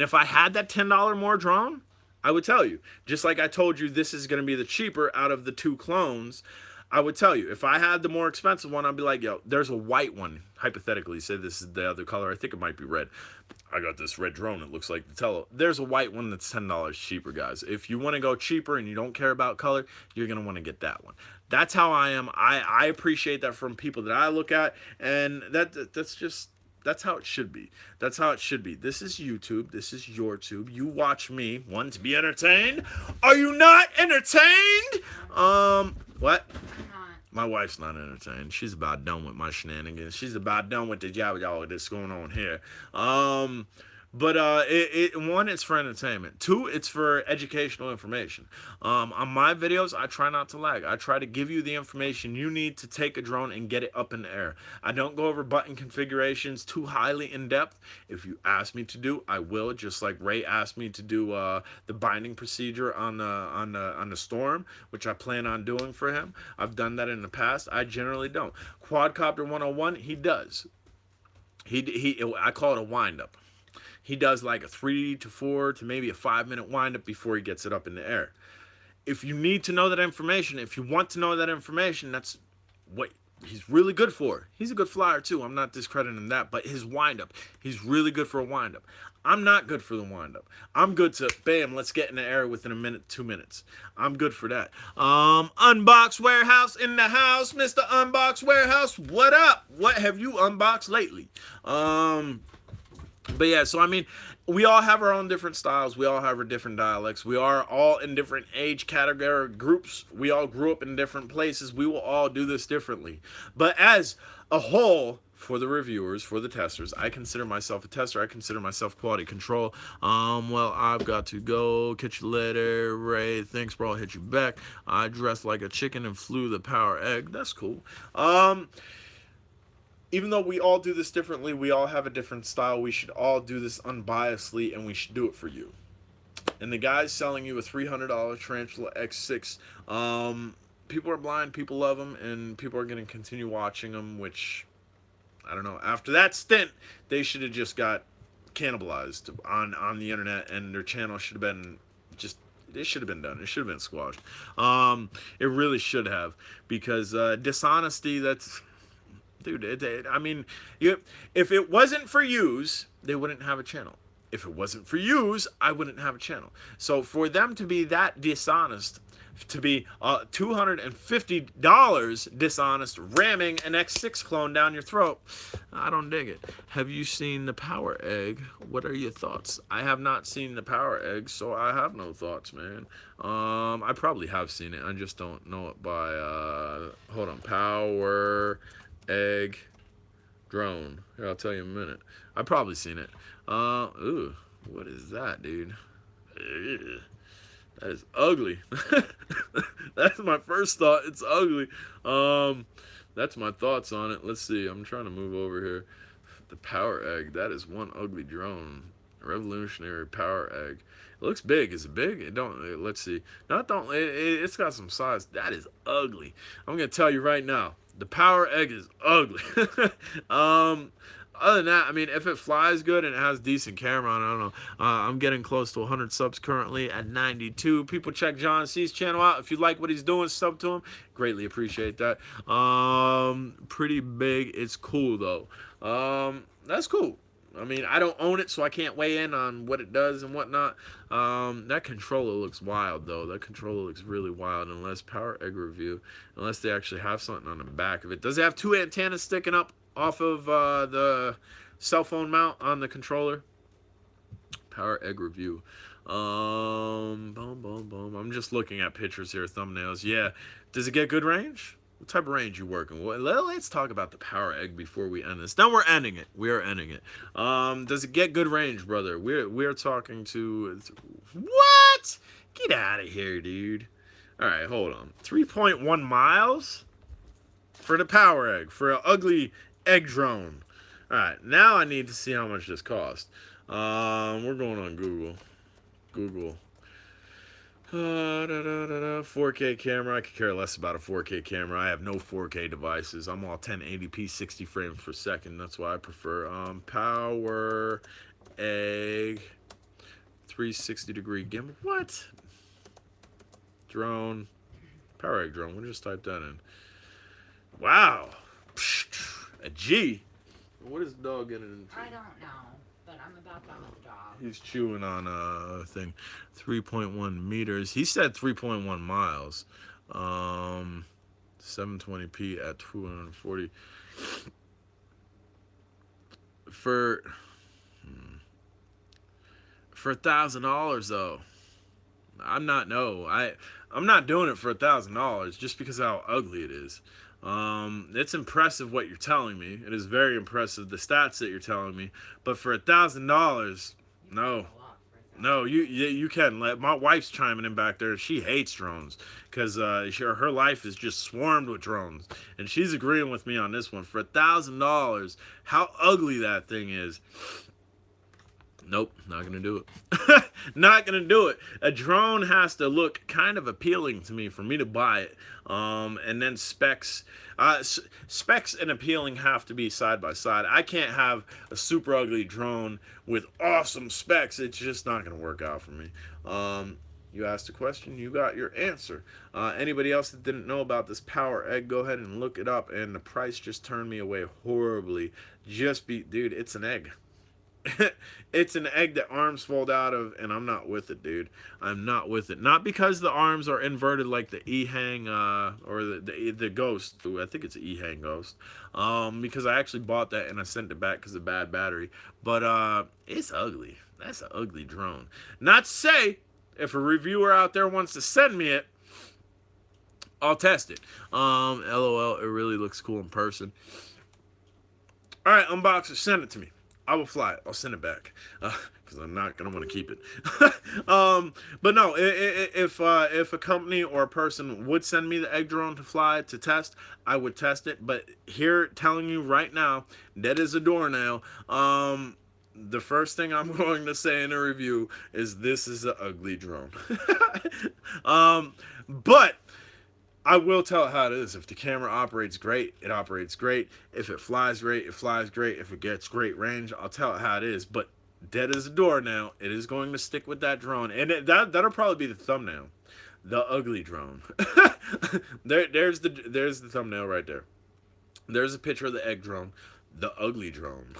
Speaker 1: if I had that $10 more drone, I would tell you. Just like I told you, this is going to be the cheaper out of the two clones. I would tell you. If I had the more expensive one, I'd be like, yo, there's a white one. Hypothetically, say this is the other color. I think it might be red. I got this red drone. It looks like the Tello. There's a white one that's $10 cheaper, guys. If you want to go cheaper and you don't care about color, you're going to want to get that one. That's how I am. I appreciate that from people that I look at. And that's how it should be. That's how it should be. This is YouTube. This is your tube. You watch me. One, to be entertained. Are you not entertained? What? My wife's not entertained. She's about done with my shenanigans. She's about done with the jabba that's going on here. But one, it's for entertainment. Two, it's for educational information. On my videos, I try not to lag. I try to give you the information you need to take a drone and get it up in the air. I don't go over button configurations too highly in depth. If you ask me to do, I will. Just like Ray asked me to do the binding procedure on the Storm, which I plan on doing for him. I've done that in the past. I generally don't. Quadcopter 101, he does. I call it a wind-up. He does like a 3 to 4 to maybe a 5-minute windup before he gets it up in the air. If you need to know that information, if you want to know that information, that's what he's really good for. He's a good flyer too. I'm not discrediting that, but his windup, he's really good for a windup. I'm not good for the windup. I'm good to, bam, let's get in the air within a minute, 2 minutes. I'm good for that. Unbox Warehouse in the house, Mr. Unbox Warehouse. What up? What have you unboxed lately? But yeah, so I mean, we all have our own different styles. We all have our different dialects. We are all in different age category groups. We all grew up in different places. We will all do this differently. But as a whole, for the reviewers, for the testers, I consider myself a tester. I consider myself quality control. Well, I've got to go. Catch you later, Ray. Thanks, bro. I'll hit you back. I dressed like a chicken and flew the power egg. That's cool. Even though we all do this differently, we all have a different style, we should all do this unbiasedly, and we should do it for you. And the guy's selling you a $300 Tarantula X6. People are blind, people love them, and people are going to continue watching them, which, I don't know. After that stint, they should have just got cannibalized on the internet, and their channel should have been just... It should have been done. It should have been squashed. It really should have. Because dishonesty, that's... Dude, I mean, if it wasn't for yous, they wouldn't have a channel. If it wasn't for yous, I wouldn't have a channel. So for them to be that dishonest, to be $250 dishonest, ramming an X6 clone down your throat, I don't dig it. Have you seen the Power Egg? What are your thoughts? I have not seen the Power Egg, so I have no thoughts, man. I probably have seen it. I just don't know it by, hold on, Power Egg drone. Here, I'll tell you in a minute. I've probably seen it. Ooh, what is that, dude? Ugh. That is ugly. That's my first thought. It's ugly. That's my thoughts on it. Let's see. I'm trying to move over here. The Power Egg. That is one ugly drone. Revolutionary Power Egg. It looks big. Is it big? It don't. Let's see. No, it don't. It's got some size. That is ugly. I'm gonna tell you right now. The Power Egg is ugly. Other than that, I mean, if it flies good and it has decent camera on, I don't know. I'm getting close to 100 subs currently at 92. People check John C's channel out. If you like what he's doing, sub to him. Greatly appreciate that. Pretty big. It's cool, though. That's cool. I mean, I don't own it, so I can't weigh in on what it does and whatnot. That controller looks wild, though. That controller looks really wild, unless Power Egg review, unless they actually have something on the back of it. Does it have two antennas sticking up off of the cell phone mount on the controller? Power Egg review. Boom, boom, boom. I'm just looking at pictures here, thumbnails. Yeah. Does it get good range? What type of range you working with? Let's talk about the Power Egg before we end this. Now we're ending it. We are ending it. Does it get good range, brother? We're talking to what? Get out of here, dude. All right, hold on. 3.1 miles for the Power Egg, for an ugly egg drone. All right, now I need to see how much this cost. We're going on Google. 4K camera. I could care less about a 4K camera. I have no 4K devices. I'm all 1080p, 60 frames per second. That's why I prefer. Power Egg 360-degree gimbal. What? Drone. Power Egg drone. We'll just type that in. Wow. A G. What is the dog getting into?
Speaker 3: I don't know, but I'm about done with the dog.
Speaker 1: He's chewing on a thing. 3.1 meters. He said 3.1 miles. 720p at 240. For $1,000 though. I'm not doing it for $1,000 just because of how ugly it is. It's impressive what you're telling me. It is very impressive, the stats that you're telling me. But for $1,000, no, you can. My wife's chiming in back there. She hates drones because her life is just swarmed with drones, and she's agreeing with me on this one. For $1,000, how ugly that thing is. Nope, not gonna do it. Not gonna do it. A drone has to look kind of appealing to me for me to buy it. And then specs and appealing have to be side by side. I can't have a super ugly drone with awesome specs. It's just not gonna work out for me. You asked a question, you got your answer. Anybody else that didn't know about this Power Egg, go ahead and look it up. And the price just turned me away horribly. Dude, it's an egg. It's an egg that arms fold out of, and I'm not with it, dude. I'm not with it. Not because the arms are inverted like the E-Hang or the Ghost. Ooh, I think it's an E-Hang Ghost. Because I actually bought that and I sent it back because of bad battery. But it's ugly. That's an ugly drone. Not to say if a reviewer out there wants to send me it, I'll test it. LOL, it really looks cool in person. All right, unboxer, send it to me. I will fly it. I'll send it back because I'm not gonna want to keep it. But no, if a company or a person would send me the egg drone to fly to test, I would test it. But here, telling you right now, dead as a doornail. The first thing I'm going to say in a review is this is an ugly drone. But I will tell it how it is. If the camera operates great, it operates great. If it flies great, it flies great. If it gets great range, I'll tell it how it is. But dead as a door now, it is going to stick with that drone. And that'll probably be the thumbnail. The ugly drone. There's the thumbnail right there. There's a picture of the egg drone. The ugly drone.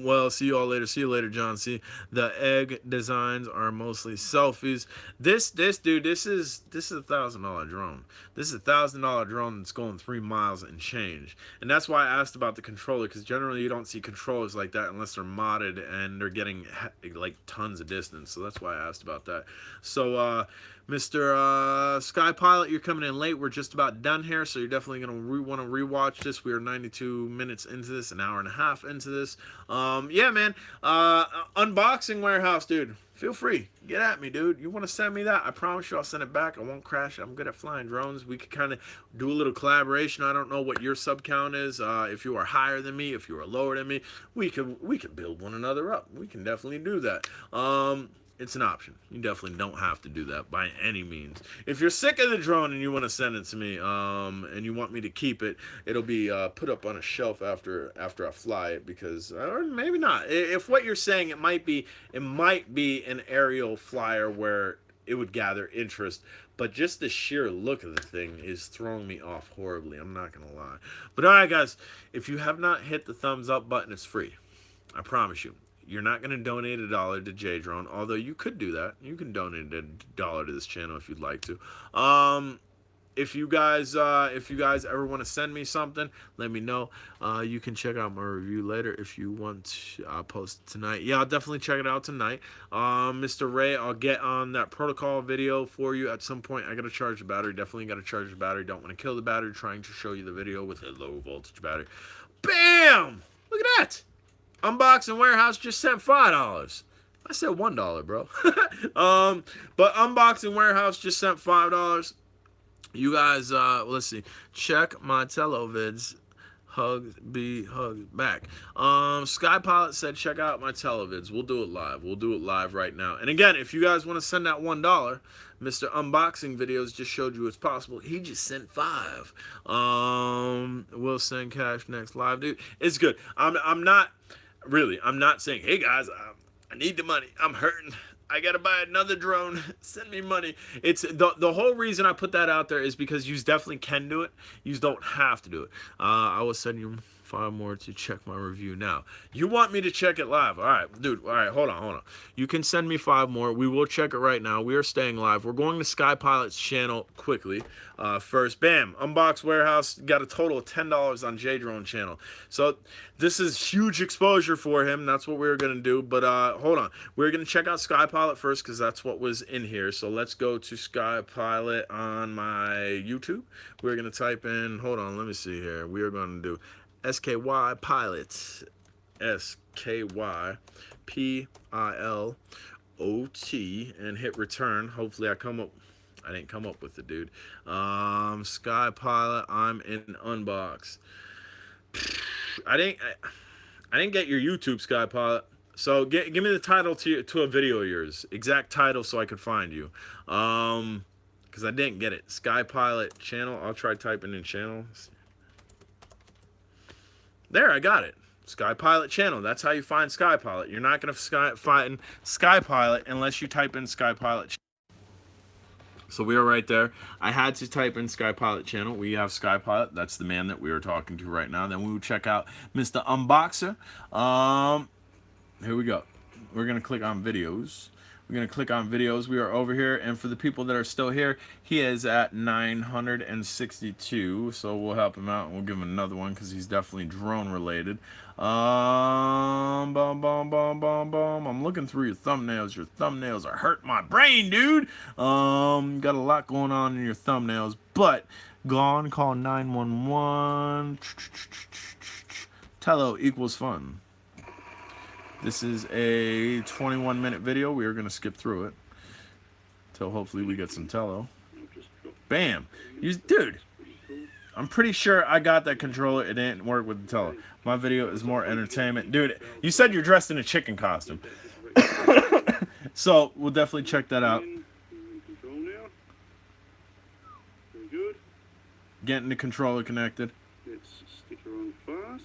Speaker 1: Well, see you all later. See you later, John C. The egg designs are mostly selfies. This dude, this is $1,000 drone. This is $1,000 drone that's going 3 miles and change. And that's why I asked about the controller, because generally you don't see controllers like that unless they're modded and they're getting like tons of distance. So that's why I asked about that. So Mr. Sky Pilot, you're coming in late. We're just about done here, so you're definitely going to want to rewatch this. We are 92 minutes into this, an hour and a half into this. Yeah, man. Unboxing Warehouse, dude. Feel free. Get at me, dude. You want to send me that? I promise you I'll send it back. I won't crash. I'm good at flying drones. We could kind of do a little collaboration. I don't know what your sub count is. If you are higher than me, if you are lower than me, we could build one another up. We can definitely do that. It's an option. You definitely don't have to do that by any means. If you're sick of the drone and you want to send it to me, and you want me to keep it, it'll be put up on a shelf after I fly it, because, or maybe not. If what you're saying, it might be an aerial flyer where it would gather interest, but just the sheer look of the thing is throwing me off horribly. I'm not gonna lie. But all right, guys, if you have not hit the thumbs up button, it's free. I promise you. You're not going to donate $1 to J-Drone, although you could do that. You can donate $1 to this channel if you'd like to. If you guys ever want to send me something, let me know. You can check out my review later if you want. I'll post it tonight. Yeah, I'll definitely check it out tonight. Mr. Ray, I'll get on that protocol video for you at some point. I got to charge the battery. Definitely got to charge the battery. Don't want to kill the battery. Trying to show you the video with a low voltage battery. Bam! Look at that. Unboxing Warehouse just sent $5. I said $1, bro. But Unboxing Warehouse just sent $5. You guys, let's see. Check my Tello vids. Hugs back. Sky Pilot said check out my Tello vids. We'll do it live. We'll do it live right now. And again, if you guys want to send that $1, Mr. Unboxing Videos just showed you it's possible. He just sent $5. We'll send cash next live, dude. It's good. I'm not saying, hey guys, I need the money. I'm hurting. I gotta buy another drone. Send me money. It's the whole reason I put that out there is because you definitely can do it. You don't have to do it. I will send you 5 more to check my review now. You want me to check it live? All right, dude. All right, hold on. You can send me 5 more. We will check it right now. We are staying live. We're going to Sky Pilot's channel quickly. First, bam, Unbox Warehouse got a total of $10 on J-Drone channel. So this is huge exposure for him. That's what we were gonna do. But hold on, we're gonna check out Sky Pilot first because that's what was in here. So let's go to Sky Pilot on my YouTube. We're gonna type in. Hold on, let me see here. We are gonna do SKY Pilot, SKY PILOT, and hit return. Hopefully I didn't come up with it, dude. Sky Pilot, I'm in Unbox. I didn't get your YouTube, Sky Pilot. So give me the title to a video of yours, exact title, so I could find you. Because I didn't get it. Sky Pilot channel. I'll try typing in channels. There, I got it. Sky Pilot channel. That's how you find Sky Pilot. You're not gonna find Sky Pilot unless you type in Sky Pilot. So we are right there. I had to type in Sky Pilot channel. We have Sky Pilot. That's the man that we are talking to right now. Then we will check out Mr. Unboxer. Here we go. We're gonna click on videos. We're going to click on videos. We are over here. And for the people that are still here, he is at 962. So we'll help him out. And we'll give him another one because he's definitely drone related. I'm looking through your thumbnails. Your thumbnails are hurting my brain, dude. Got a lot going on in your thumbnails. But gone, call 911. Tello equals fun. This is a 21-minute video. We are going to skip through it till hopefully we get some Tello. Bam. Dude, I'm pretty sure I got that controller. It didn't work with the Tello. My video is more entertainment. Dude, you said you're dressed in a chicken costume. So we'll definitely check that out. Getting the controller connected.
Speaker 4: Let's stick her on fast.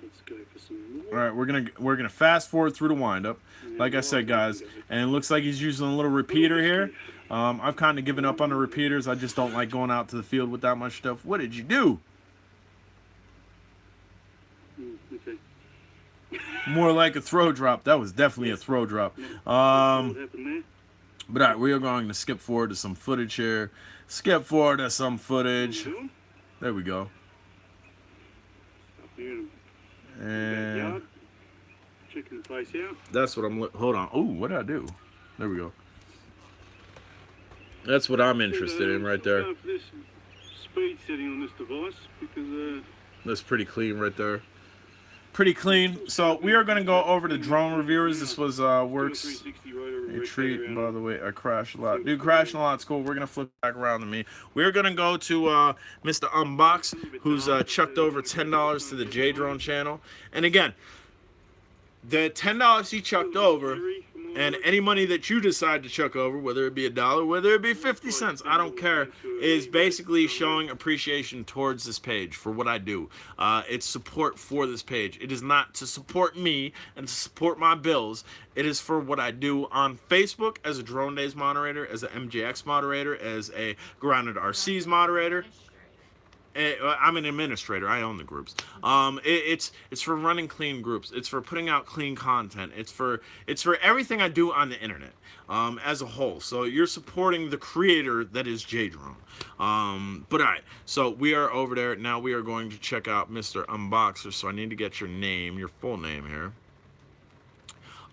Speaker 4: Let's go for some more.
Speaker 1: All right, we're gonna fast forward through the windup, like I said, guys. And it looks like he's using a little repeater here. I've kind of given up on the repeaters. I just don't like going out to the field with that much stuff. What did you do?
Speaker 4: Okay.
Speaker 1: More like a throw drop. That was definitely a throw drop.
Speaker 4: What happened there?
Speaker 1: But all right, we are going to skip forward to some footage here. Skip forward to some
Speaker 4: What
Speaker 1: footage.
Speaker 4: are we doing?
Speaker 1: There we go.
Speaker 4: Up here in the
Speaker 1: And
Speaker 4: backyard. Chicken face out.
Speaker 1: that's what I'm. Hold on. Oh, what did I do? There we go. That's what I'm interested in right there.
Speaker 4: Go for this speed setting on this device because
Speaker 1: That's pretty clean right there. Pretty clean. So we are going to go over to drone reviewers. This was works.
Speaker 4: 360 rotor
Speaker 1: A treat,
Speaker 4: rotator
Speaker 1: by
Speaker 4: out.
Speaker 1: the way. I crashed a lot. Dude, crashing a lot's cool. We're going to flip back around to me. We're going to go to Mr. Unbox, who's chucked over $10 to the J Drone channel. And again, the $10 he chucked over, and any money that you decide to chuck over, whether it be $1, whether it be 50 cents, I don't care, is basically showing appreciation towards this page for what I do. It's support for this page. It is not to support me and to support my bills. It is for what I do on Facebook as a Drone Days moderator, as an MJX moderator, as a Grounded RCs moderator. I'm an administrator. I own the groups. It's for running clean groups. It's for putting out clean content. It's for everything I do on the internet as a whole. So you're supporting the creator that is J-Drone. But all right. So we are over there now. We are going to check out Mr. Unboxer. So I need to get your name, your full name here.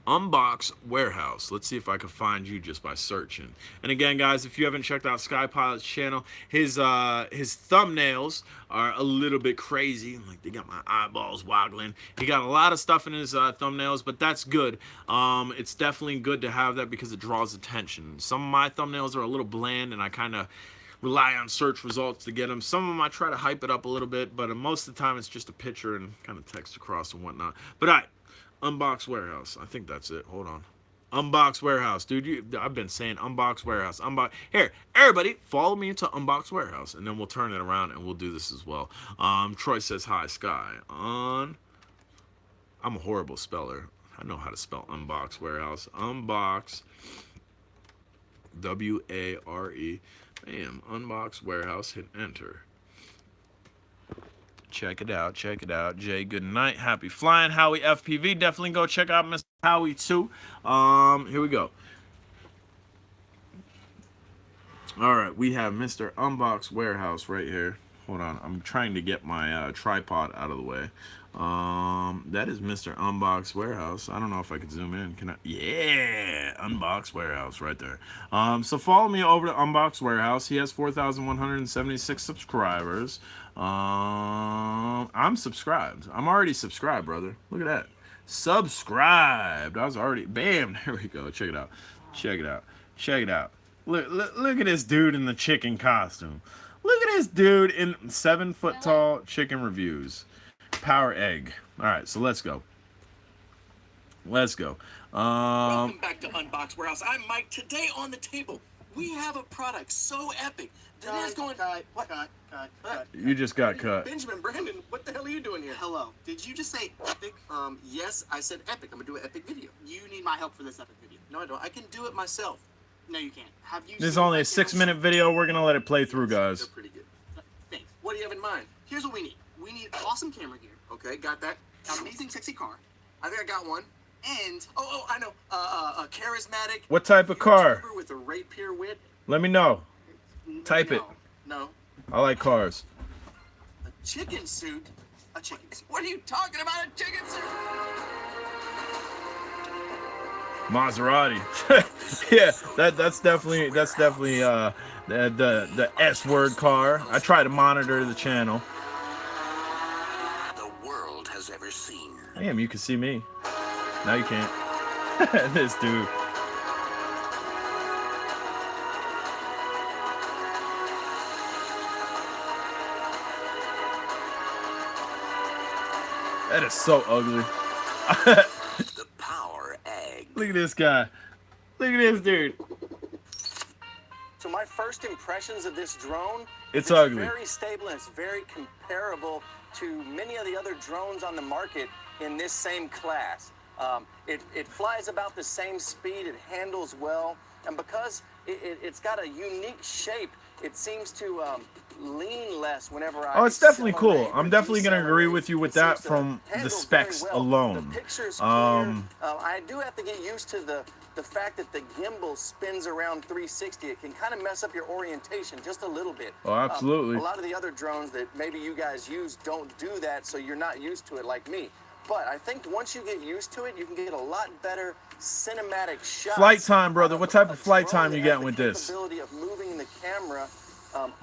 Speaker 1: Unbox Warehouse. Let's see if I can find you just by searching. And again, guys, if you haven't checked out Skypilot's channel, his thumbnails are a little bit crazy. Like, they got my eyeballs waggling. He got a lot of stuff in his thumbnails, but that's good. It's definitely good to have that because it draws attention. Some of my thumbnails are a little bland, and I kind of rely on search results to get them. Some of them I try to hype it up a little bit, but most of the time it's just a picture and kind of text across and whatnot. But all right. Unbox Warehouse. I think that's it. Hold on. Unbox Warehouse. Dude, I've been saying Unbox Warehouse. Here, everybody, follow me into Unbox Warehouse, and then we'll turn it around, and we'll do this as well. Troy says, hi, Sky. I'm a horrible speller. I know how to spell Unbox Warehouse. Unbox. W-A-R-E. Bam. Unbox Warehouse. Hit enter. Check it out. Check it out. Jay, good night. Happy flying. Howie FPV. Definitely go check out Mr. Howie too. Here we go. All right. We have Mr. Unbox Warehouse right here. Hold on. I'm trying to get my tripod out of the way. That is Mr. Unbox Warehouse. I don't know if I could zoom in. Can I? Yeah. Unbox Warehouse right there. So follow me over to Unbox Warehouse. He has 4,176 subscribers. I'm subscribed. I'm already subscribed, brother. Look at that. Subscribed. I was already. Bam. There we go. Check it out. Check it out. Check it out. Look at this dude in the chicken costume. Look at this dude in 7-foot tall chicken reviews. Power egg. All right, so let's go. Let's go.
Speaker 5: Welcome back to Unbox Warehouse. I'm Mike. Today on the table, we have a product so epic that is going. Cut.
Speaker 1: You just got cut.
Speaker 5: Benjamin, Brandon, what the hell are you doing here? Hello. Did you just say epic? Yes, I said epic. I'm gonna do an epic video.
Speaker 6: You need my help for this epic video.
Speaker 5: No, I don't. I can do it myself.
Speaker 6: No, you can't. Have you?
Speaker 1: This is
Speaker 6: seen
Speaker 1: only
Speaker 6: my
Speaker 1: a
Speaker 6: channel?
Speaker 1: 6-minute video. We're gonna let it play through,
Speaker 5: They're
Speaker 1: guys.
Speaker 5: pretty good.
Speaker 6: Thanks.
Speaker 5: What do you have in mind?
Speaker 6: Here's what we need. We need awesome camera gear,
Speaker 5: Okay, got that.
Speaker 6: an amazing sexy car,
Speaker 5: I think I got one.
Speaker 6: and
Speaker 5: I know. A charismatic.
Speaker 1: What type of car?
Speaker 5: YouTuber with a rapier wit.
Speaker 1: Let me know. Type it.
Speaker 5: No.
Speaker 1: I like cars.
Speaker 5: A chicken suit.
Speaker 6: a chicken suit.
Speaker 5: What are you talking about? A chicken suit?
Speaker 1: Maserati. Yeah, that's definitely the S word car. I try to monitor the channel.
Speaker 5: The world has ever seen.
Speaker 1: Damn, you can see me. Now you can't. This dude. That is so ugly.
Speaker 5: The power egg.
Speaker 1: Look at this guy. Look at this dude.
Speaker 7: So my first impressions of this drone,
Speaker 1: It's ugly.
Speaker 7: very stable and it's very comparable to many of the other drones on the market in this same class. It flies about the same speed, it handles well, and because it's got a unique shape, it seems to lean less whenever I
Speaker 1: Oh, it's definitely cool.
Speaker 7: accelerate
Speaker 1: I'm
Speaker 7: or
Speaker 1: definitely gonna agree
Speaker 7: decelerate.
Speaker 1: with you with
Speaker 7: It
Speaker 1: that
Speaker 7: seems to
Speaker 1: from the
Speaker 7: handle
Speaker 1: specs
Speaker 7: very well.
Speaker 1: alone.
Speaker 7: The picture's clear. I do have to get used to the fact that the gimbal spins around 360. It can kind of mess up your orientation just a little bit.
Speaker 1: Oh, absolutely.
Speaker 7: A lot of the other drones that maybe you guys use don't do that, so you're not used to it like me. But I think once you get used to it, you can get a lot better cinematic shots.
Speaker 1: Flight time, brother. What type of flight
Speaker 7: drone
Speaker 1: time
Speaker 7: that
Speaker 1: you
Speaker 7: has
Speaker 1: getting
Speaker 7: the
Speaker 1: with this?
Speaker 7: capability of moving the camera,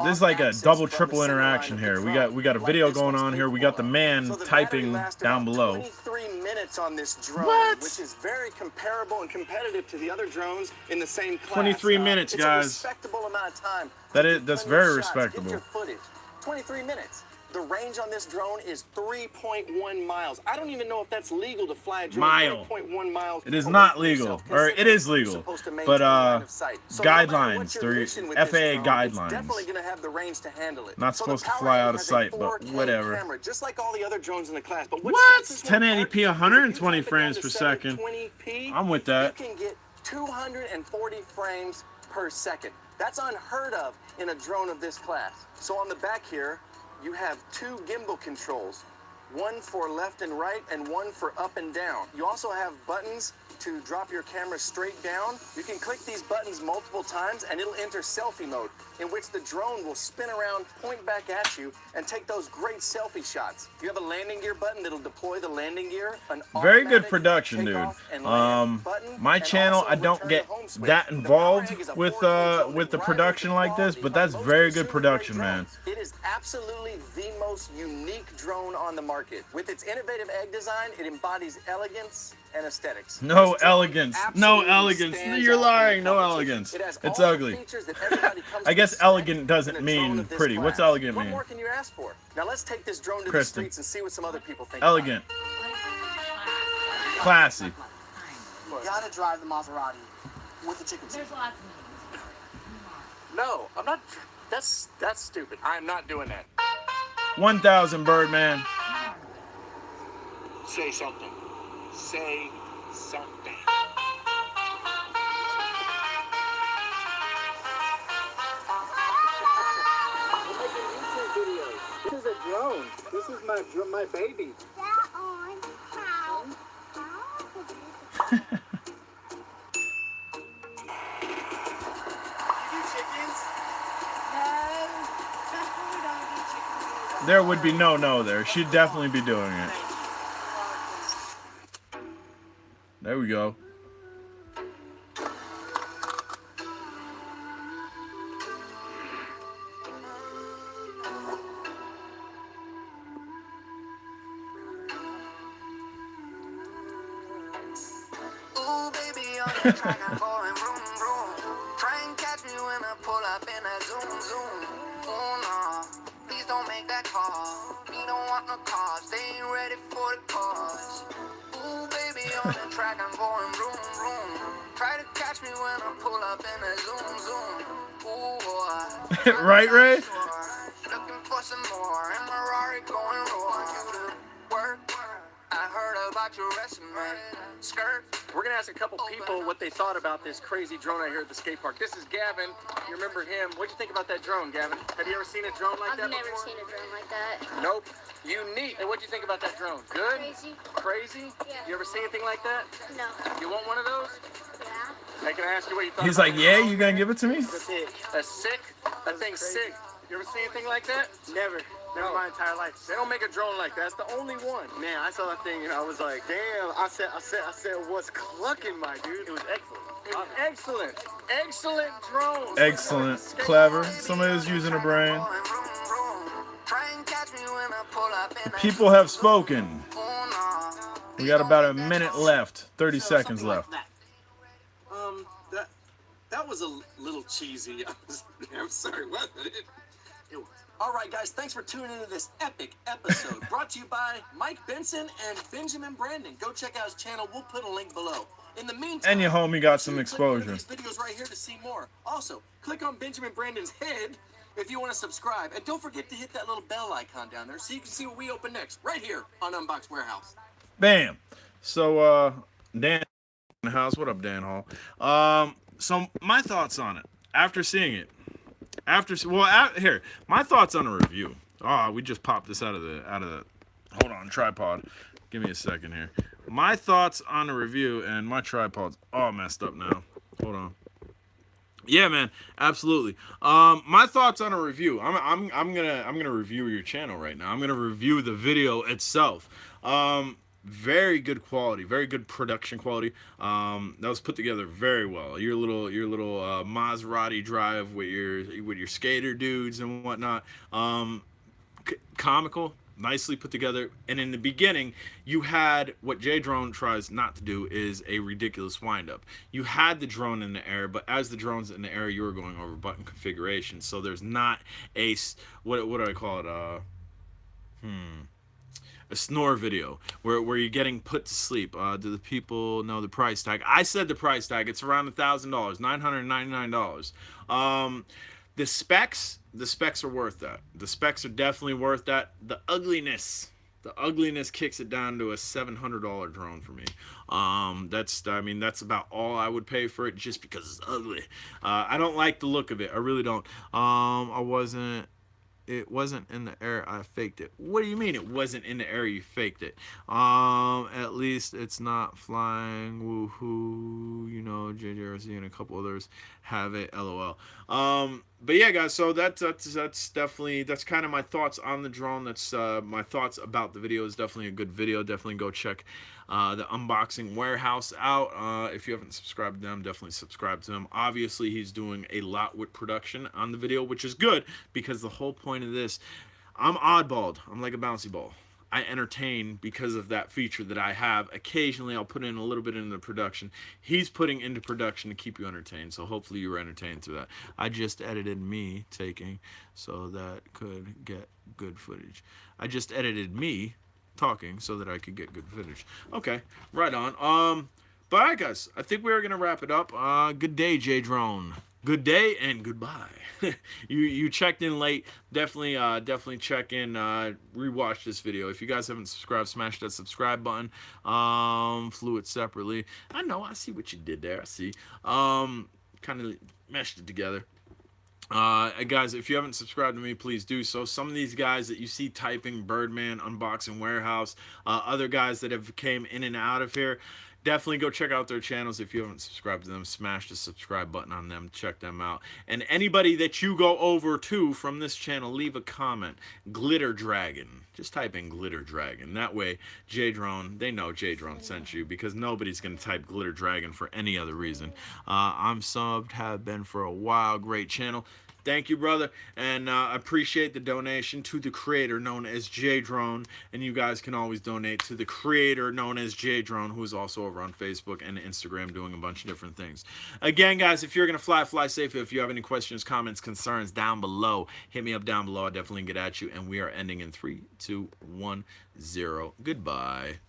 Speaker 1: This is like a
Speaker 7: off-axis
Speaker 1: double,
Speaker 7: from the
Speaker 1: triple
Speaker 7: center line
Speaker 1: interaction
Speaker 7: of the
Speaker 1: here.
Speaker 7: drone,
Speaker 1: We got a
Speaker 7: like
Speaker 1: video
Speaker 7: this
Speaker 1: going
Speaker 7: one's
Speaker 1: on here. We got the
Speaker 7: capable of.
Speaker 1: man
Speaker 7: So the
Speaker 1: typing
Speaker 7: battery lasts
Speaker 1: down
Speaker 7: about
Speaker 1: below.
Speaker 7: 23 minutes on this drone,
Speaker 1: What?
Speaker 7: which is very comparable and competitive to the other drones in the same class.
Speaker 1: 23 minutes,
Speaker 7: it's
Speaker 1: guys.
Speaker 7: A respectable amount of time.
Speaker 1: That's
Speaker 7: Plenty of
Speaker 1: very
Speaker 7: shots,
Speaker 1: respectable.
Speaker 7: Get your footage. 23 minutes. The range on this drone is 3.1 miles. I don't even know if that's legal to fly a drone
Speaker 1: Mile.
Speaker 7: 3.1 miles.
Speaker 1: It is
Speaker 7: away
Speaker 1: not
Speaker 7: from
Speaker 1: legal,
Speaker 7: yourself,
Speaker 1: or it is
Speaker 7: considering
Speaker 1: legal,
Speaker 7: you're supposed to
Speaker 1: but
Speaker 7: maintain line of sight. So no matter what
Speaker 1: guidelines,
Speaker 7: your
Speaker 1: they're
Speaker 7: mission with this
Speaker 1: FAA
Speaker 7: drone,
Speaker 1: guidelines.
Speaker 7: It's definitely going to have the range to handle it.
Speaker 1: Not
Speaker 7: So
Speaker 1: supposed
Speaker 7: the
Speaker 1: to
Speaker 7: Power
Speaker 1: fly
Speaker 7: Aim
Speaker 1: out of
Speaker 7: has a
Speaker 1: sight, but
Speaker 7: 4K
Speaker 1: whatever.
Speaker 7: Camera, just like all the other drones in the class. But
Speaker 1: What?
Speaker 7: sets this one apart
Speaker 1: 1080p,
Speaker 7: is
Speaker 1: 120
Speaker 7: if you
Speaker 1: frames
Speaker 7: drop
Speaker 1: per
Speaker 7: it down to
Speaker 1: second.
Speaker 7: 720p,
Speaker 1: I'm with that.
Speaker 7: You can get 240 frames per second. That's unheard of in a drone of this class. So on the back here, you have two gimbal controls, one for left and right and one for up and down. You also have buttons to drop your camera straight down. You can click these buttons multiple times and it'll enter selfie mode, in which the drone will spin around, point back at you, and take those great selfie shots. You have a landing gear button that'll deploy the landing gear. An
Speaker 1: Very good
Speaker 7: automatic
Speaker 1: production, dude.
Speaker 7: takeoff and land button,
Speaker 1: My
Speaker 7: and
Speaker 1: channel,
Speaker 7: also
Speaker 1: I don't
Speaker 7: return
Speaker 1: get
Speaker 7: to home switch.
Speaker 1: that
Speaker 7: The
Speaker 1: involved
Speaker 7: Power Egg is a
Speaker 1: with
Speaker 7: 4K drone
Speaker 1: the
Speaker 7: that
Speaker 1: production like this,
Speaker 7: rivals
Speaker 1: but
Speaker 7: the
Speaker 1: that's
Speaker 7: quality
Speaker 1: very
Speaker 7: of
Speaker 1: good
Speaker 7: most
Speaker 1: production,
Speaker 7: consumer-grade
Speaker 1: man.
Speaker 7: drones. It is absolutely the most unique drone on the market. With its innovative egg design, it embodies elegance and aesthetics.
Speaker 1: No
Speaker 7: This drone
Speaker 1: elegance. No
Speaker 7: absolutely
Speaker 1: elegance.
Speaker 7: stands
Speaker 1: You're
Speaker 7: out in the
Speaker 1: lying. No
Speaker 7: competition.
Speaker 1: elegance.
Speaker 7: It has
Speaker 1: It's
Speaker 7: all the
Speaker 1: ugly.
Speaker 7: features that everybody comes
Speaker 1: I
Speaker 7: to
Speaker 1: guess
Speaker 7: expect
Speaker 1: elegant
Speaker 7: in
Speaker 1: doesn't
Speaker 7: a
Speaker 1: mean
Speaker 7: drone of this
Speaker 1: pretty. What's
Speaker 7: class.
Speaker 1: elegant
Speaker 7: What
Speaker 1: mean?
Speaker 7: more can you ask for? Now let's take this drone to
Speaker 1: Kristen.
Speaker 7: the streets and see what some other people think.
Speaker 1: Elegant. Classy.
Speaker 6: You gotta drive the Maserati with the chicken seat.
Speaker 2: There's lots of names.
Speaker 7: No, I'm not. That's stupid. I'm not doing that.
Speaker 1: 1,000, Birdman.
Speaker 5: Say something. Say something.
Speaker 7: I'm making YouTube videos. This is a drone. This is my baby.
Speaker 1: There would be no there. She'd definitely be doing it. There we go.
Speaker 8: Ooh, baby, on the track, I'm going vroom, vroom. Try and catch me when I pull up in a zoom, zoom. Oh, no, please don't make that call. We don't want no cars, they ain't ready for the cause. Ooh, baby, on the track, I'm going vroom, vroom. Try to catch me when I pull up in a zoom, zoom. Ooh, boy.
Speaker 1: Right, Ray?
Speaker 8: Looking for some more, and my Rari going roar. You to work, I heard about your resume. Skirt.
Speaker 7: We're gonna ask a couple people what they thought about this crazy drone out here at the skate park. This is Gavin. You remember him? What'd you think about that drone, Gavin? Have you ever seen a drone like
Speaker 2: I've
Speaker 7: that
Speaker 2: never
Speaker 7: before?
Speaker 2: seen a drone like that.
Speaker 7: Nope. Unique. Hey, what'd you think about that drone? Good?
Speaker 2: Crazy.
Speaker 7: Crazy?
Speaker 2: Yeah.
Speaker 7: You ever see anything like that?
Speaker 2: No.
Speaker 7: You want one of those?
Speaker 2: Yeah.
Speaker 7: Hey, can I ask you what you thought
Speaker 1: He's
Speaker 7: about
Speaker 1: like,
Speaker 7: the
Speaker 1: yeah,
Speaker 7: drone?
Speaker 1: you gonna give it to me?
Speaker 7: A sick? That thing's sick. You ever see anything like that?
Speaker 9: Never
Speaker 7: No.
Speaker 9: my entire life.
Speaker 7: They don't make a drone like that. That's the only one.
Speaker 9: Man, I saw that thing and I was like, damn. I said, what's clucking, my dude? It was excellent.
Speaker 7: Excellent. Excellent drone.
Speaker 1: Excellent. Clever. Somebody's using a brain.
Speaker 8: Going vroom, vroom. Try and catch me when I pull up in a
Speaker 1: People have spoken.
Speaker 8: Oh, no.
Speaker 1: We got about a minute left. 30 seconds
Speaker 6: Something like
Speaker 1: left.
Speaker 6: that. That was a little cheesy. I'm sorry. What? It was.
Speaker 5: All right, guys, thanks for tuning into this epic episode brought to you by Mike Benson and Benjamin Brandon. Go check out his channel. We'll put a link below. In the meantime,
Speaker 1: And your homie got some
Speaker 5: click one of
Speaker 1: exposure.
Speaker 5: these videos right here to see more. Also, click on Benjamin Brandon's head if you want to subscribe. And don't forget to hit that little bell icon down there so you can see what we open next right here on Unbox Warehouse.
Speaker 1: Bam. So, Dan in the house. What up, Dan Hall? So my thoughts on it after seeing it. Here, my thoughts on a review. Oh, we just popped this out of the hold on, tripod. Give me a second here. My thoughts on a review, and my tripod's all messed up now. Hold on. Yeah, man, absolutely. My thoughts on a review. I'm gonna review your channel right now. I'm gonna review the video itself. Very good quality, very good production quality. That was put together very well. Your little Maserati drive with your skater dudes and whatnot. Comical, nicely put together. And in the beginning, you had what J Drone tries not to do is a ridiculous windup. You had the drone in the air, but as the drone's in the air, you were going over button configuration. So there's not a what do I call it? A snore video where you're getting put to sleep. Do the people know the price tag? I said the price tag. It's around $1,000, $999. The specs are worth that. The specs are definitely worth that. The ugliness kicks it down to a $700 drone for me. That's about all I would pay for it, just because it's ugly. I don't like the look of it. I really don't. It wasn't in the air, I faked it. What do you mean it wasn't in the air, you faked it? At least it's not flying. Woohoo. You know, JJRC and a couple others have it. LOL. But yeah, guys, so that's definitely, that's kind of my thoughts on the drone. That's my thoughts about the video. It's definitely a good video. Definitely go check the Unboxing Warehouse out. If you haven't subscribed to them, definitely subscribe to him. Obviously, he's doing a lot with production on the video, which is good, because the whole point of this, I'm oddballed. I'm like a bouncy ball. I entertain because of that feature that I have. Occasionally, I'll put in a little bit into the production. He's putting into production to keep you entertained, so hopefully you were entertained through that. I just edited me taking so that could get good footage. I just edited me talking so that I could get good footage. Okay, right on. But all right, guys, I think we're gonna wrap it up. Good day, J Drone. Good day and goodbye. you checked in late. Definitely check in. Rewatch this video. If you guys haven't subscribed, smash that subscribe button. Flew it separately. I know. I see what you did there. I see. Kind of meshed it together. Guys, if you haven't subscribed to me, please do so. Some of these guys that you see typing Birdman, Unboxing Warehouse, other guys that have came in and out of here, definitely go check out their channels. If you haven't subscribed to them, smash the subscribe button on them. Check them out. And anybody that you go over to from this channel, leave a comment. Glitter Dragon. Just type in Glitter Dragon. That way, J-Drone, they know J-Drone sent you, because nobody's going to type Glitter Dragon for any other reason. I'm subbed, have been for a while. Great channel. Thank you, brother, and I appreciate the donation to the creator known as J-Drone, and you guys can always donate to the creator known as J-Drone, who is also over on Facebook and Instagram doing a bunch of different things. Again, guys, if you're going to fly safe. If you have any questions, comments, concerns, down below, hit me up down below. I'll definitely get at you, and we are ending in 3, 2, 1, 0. Goodbye.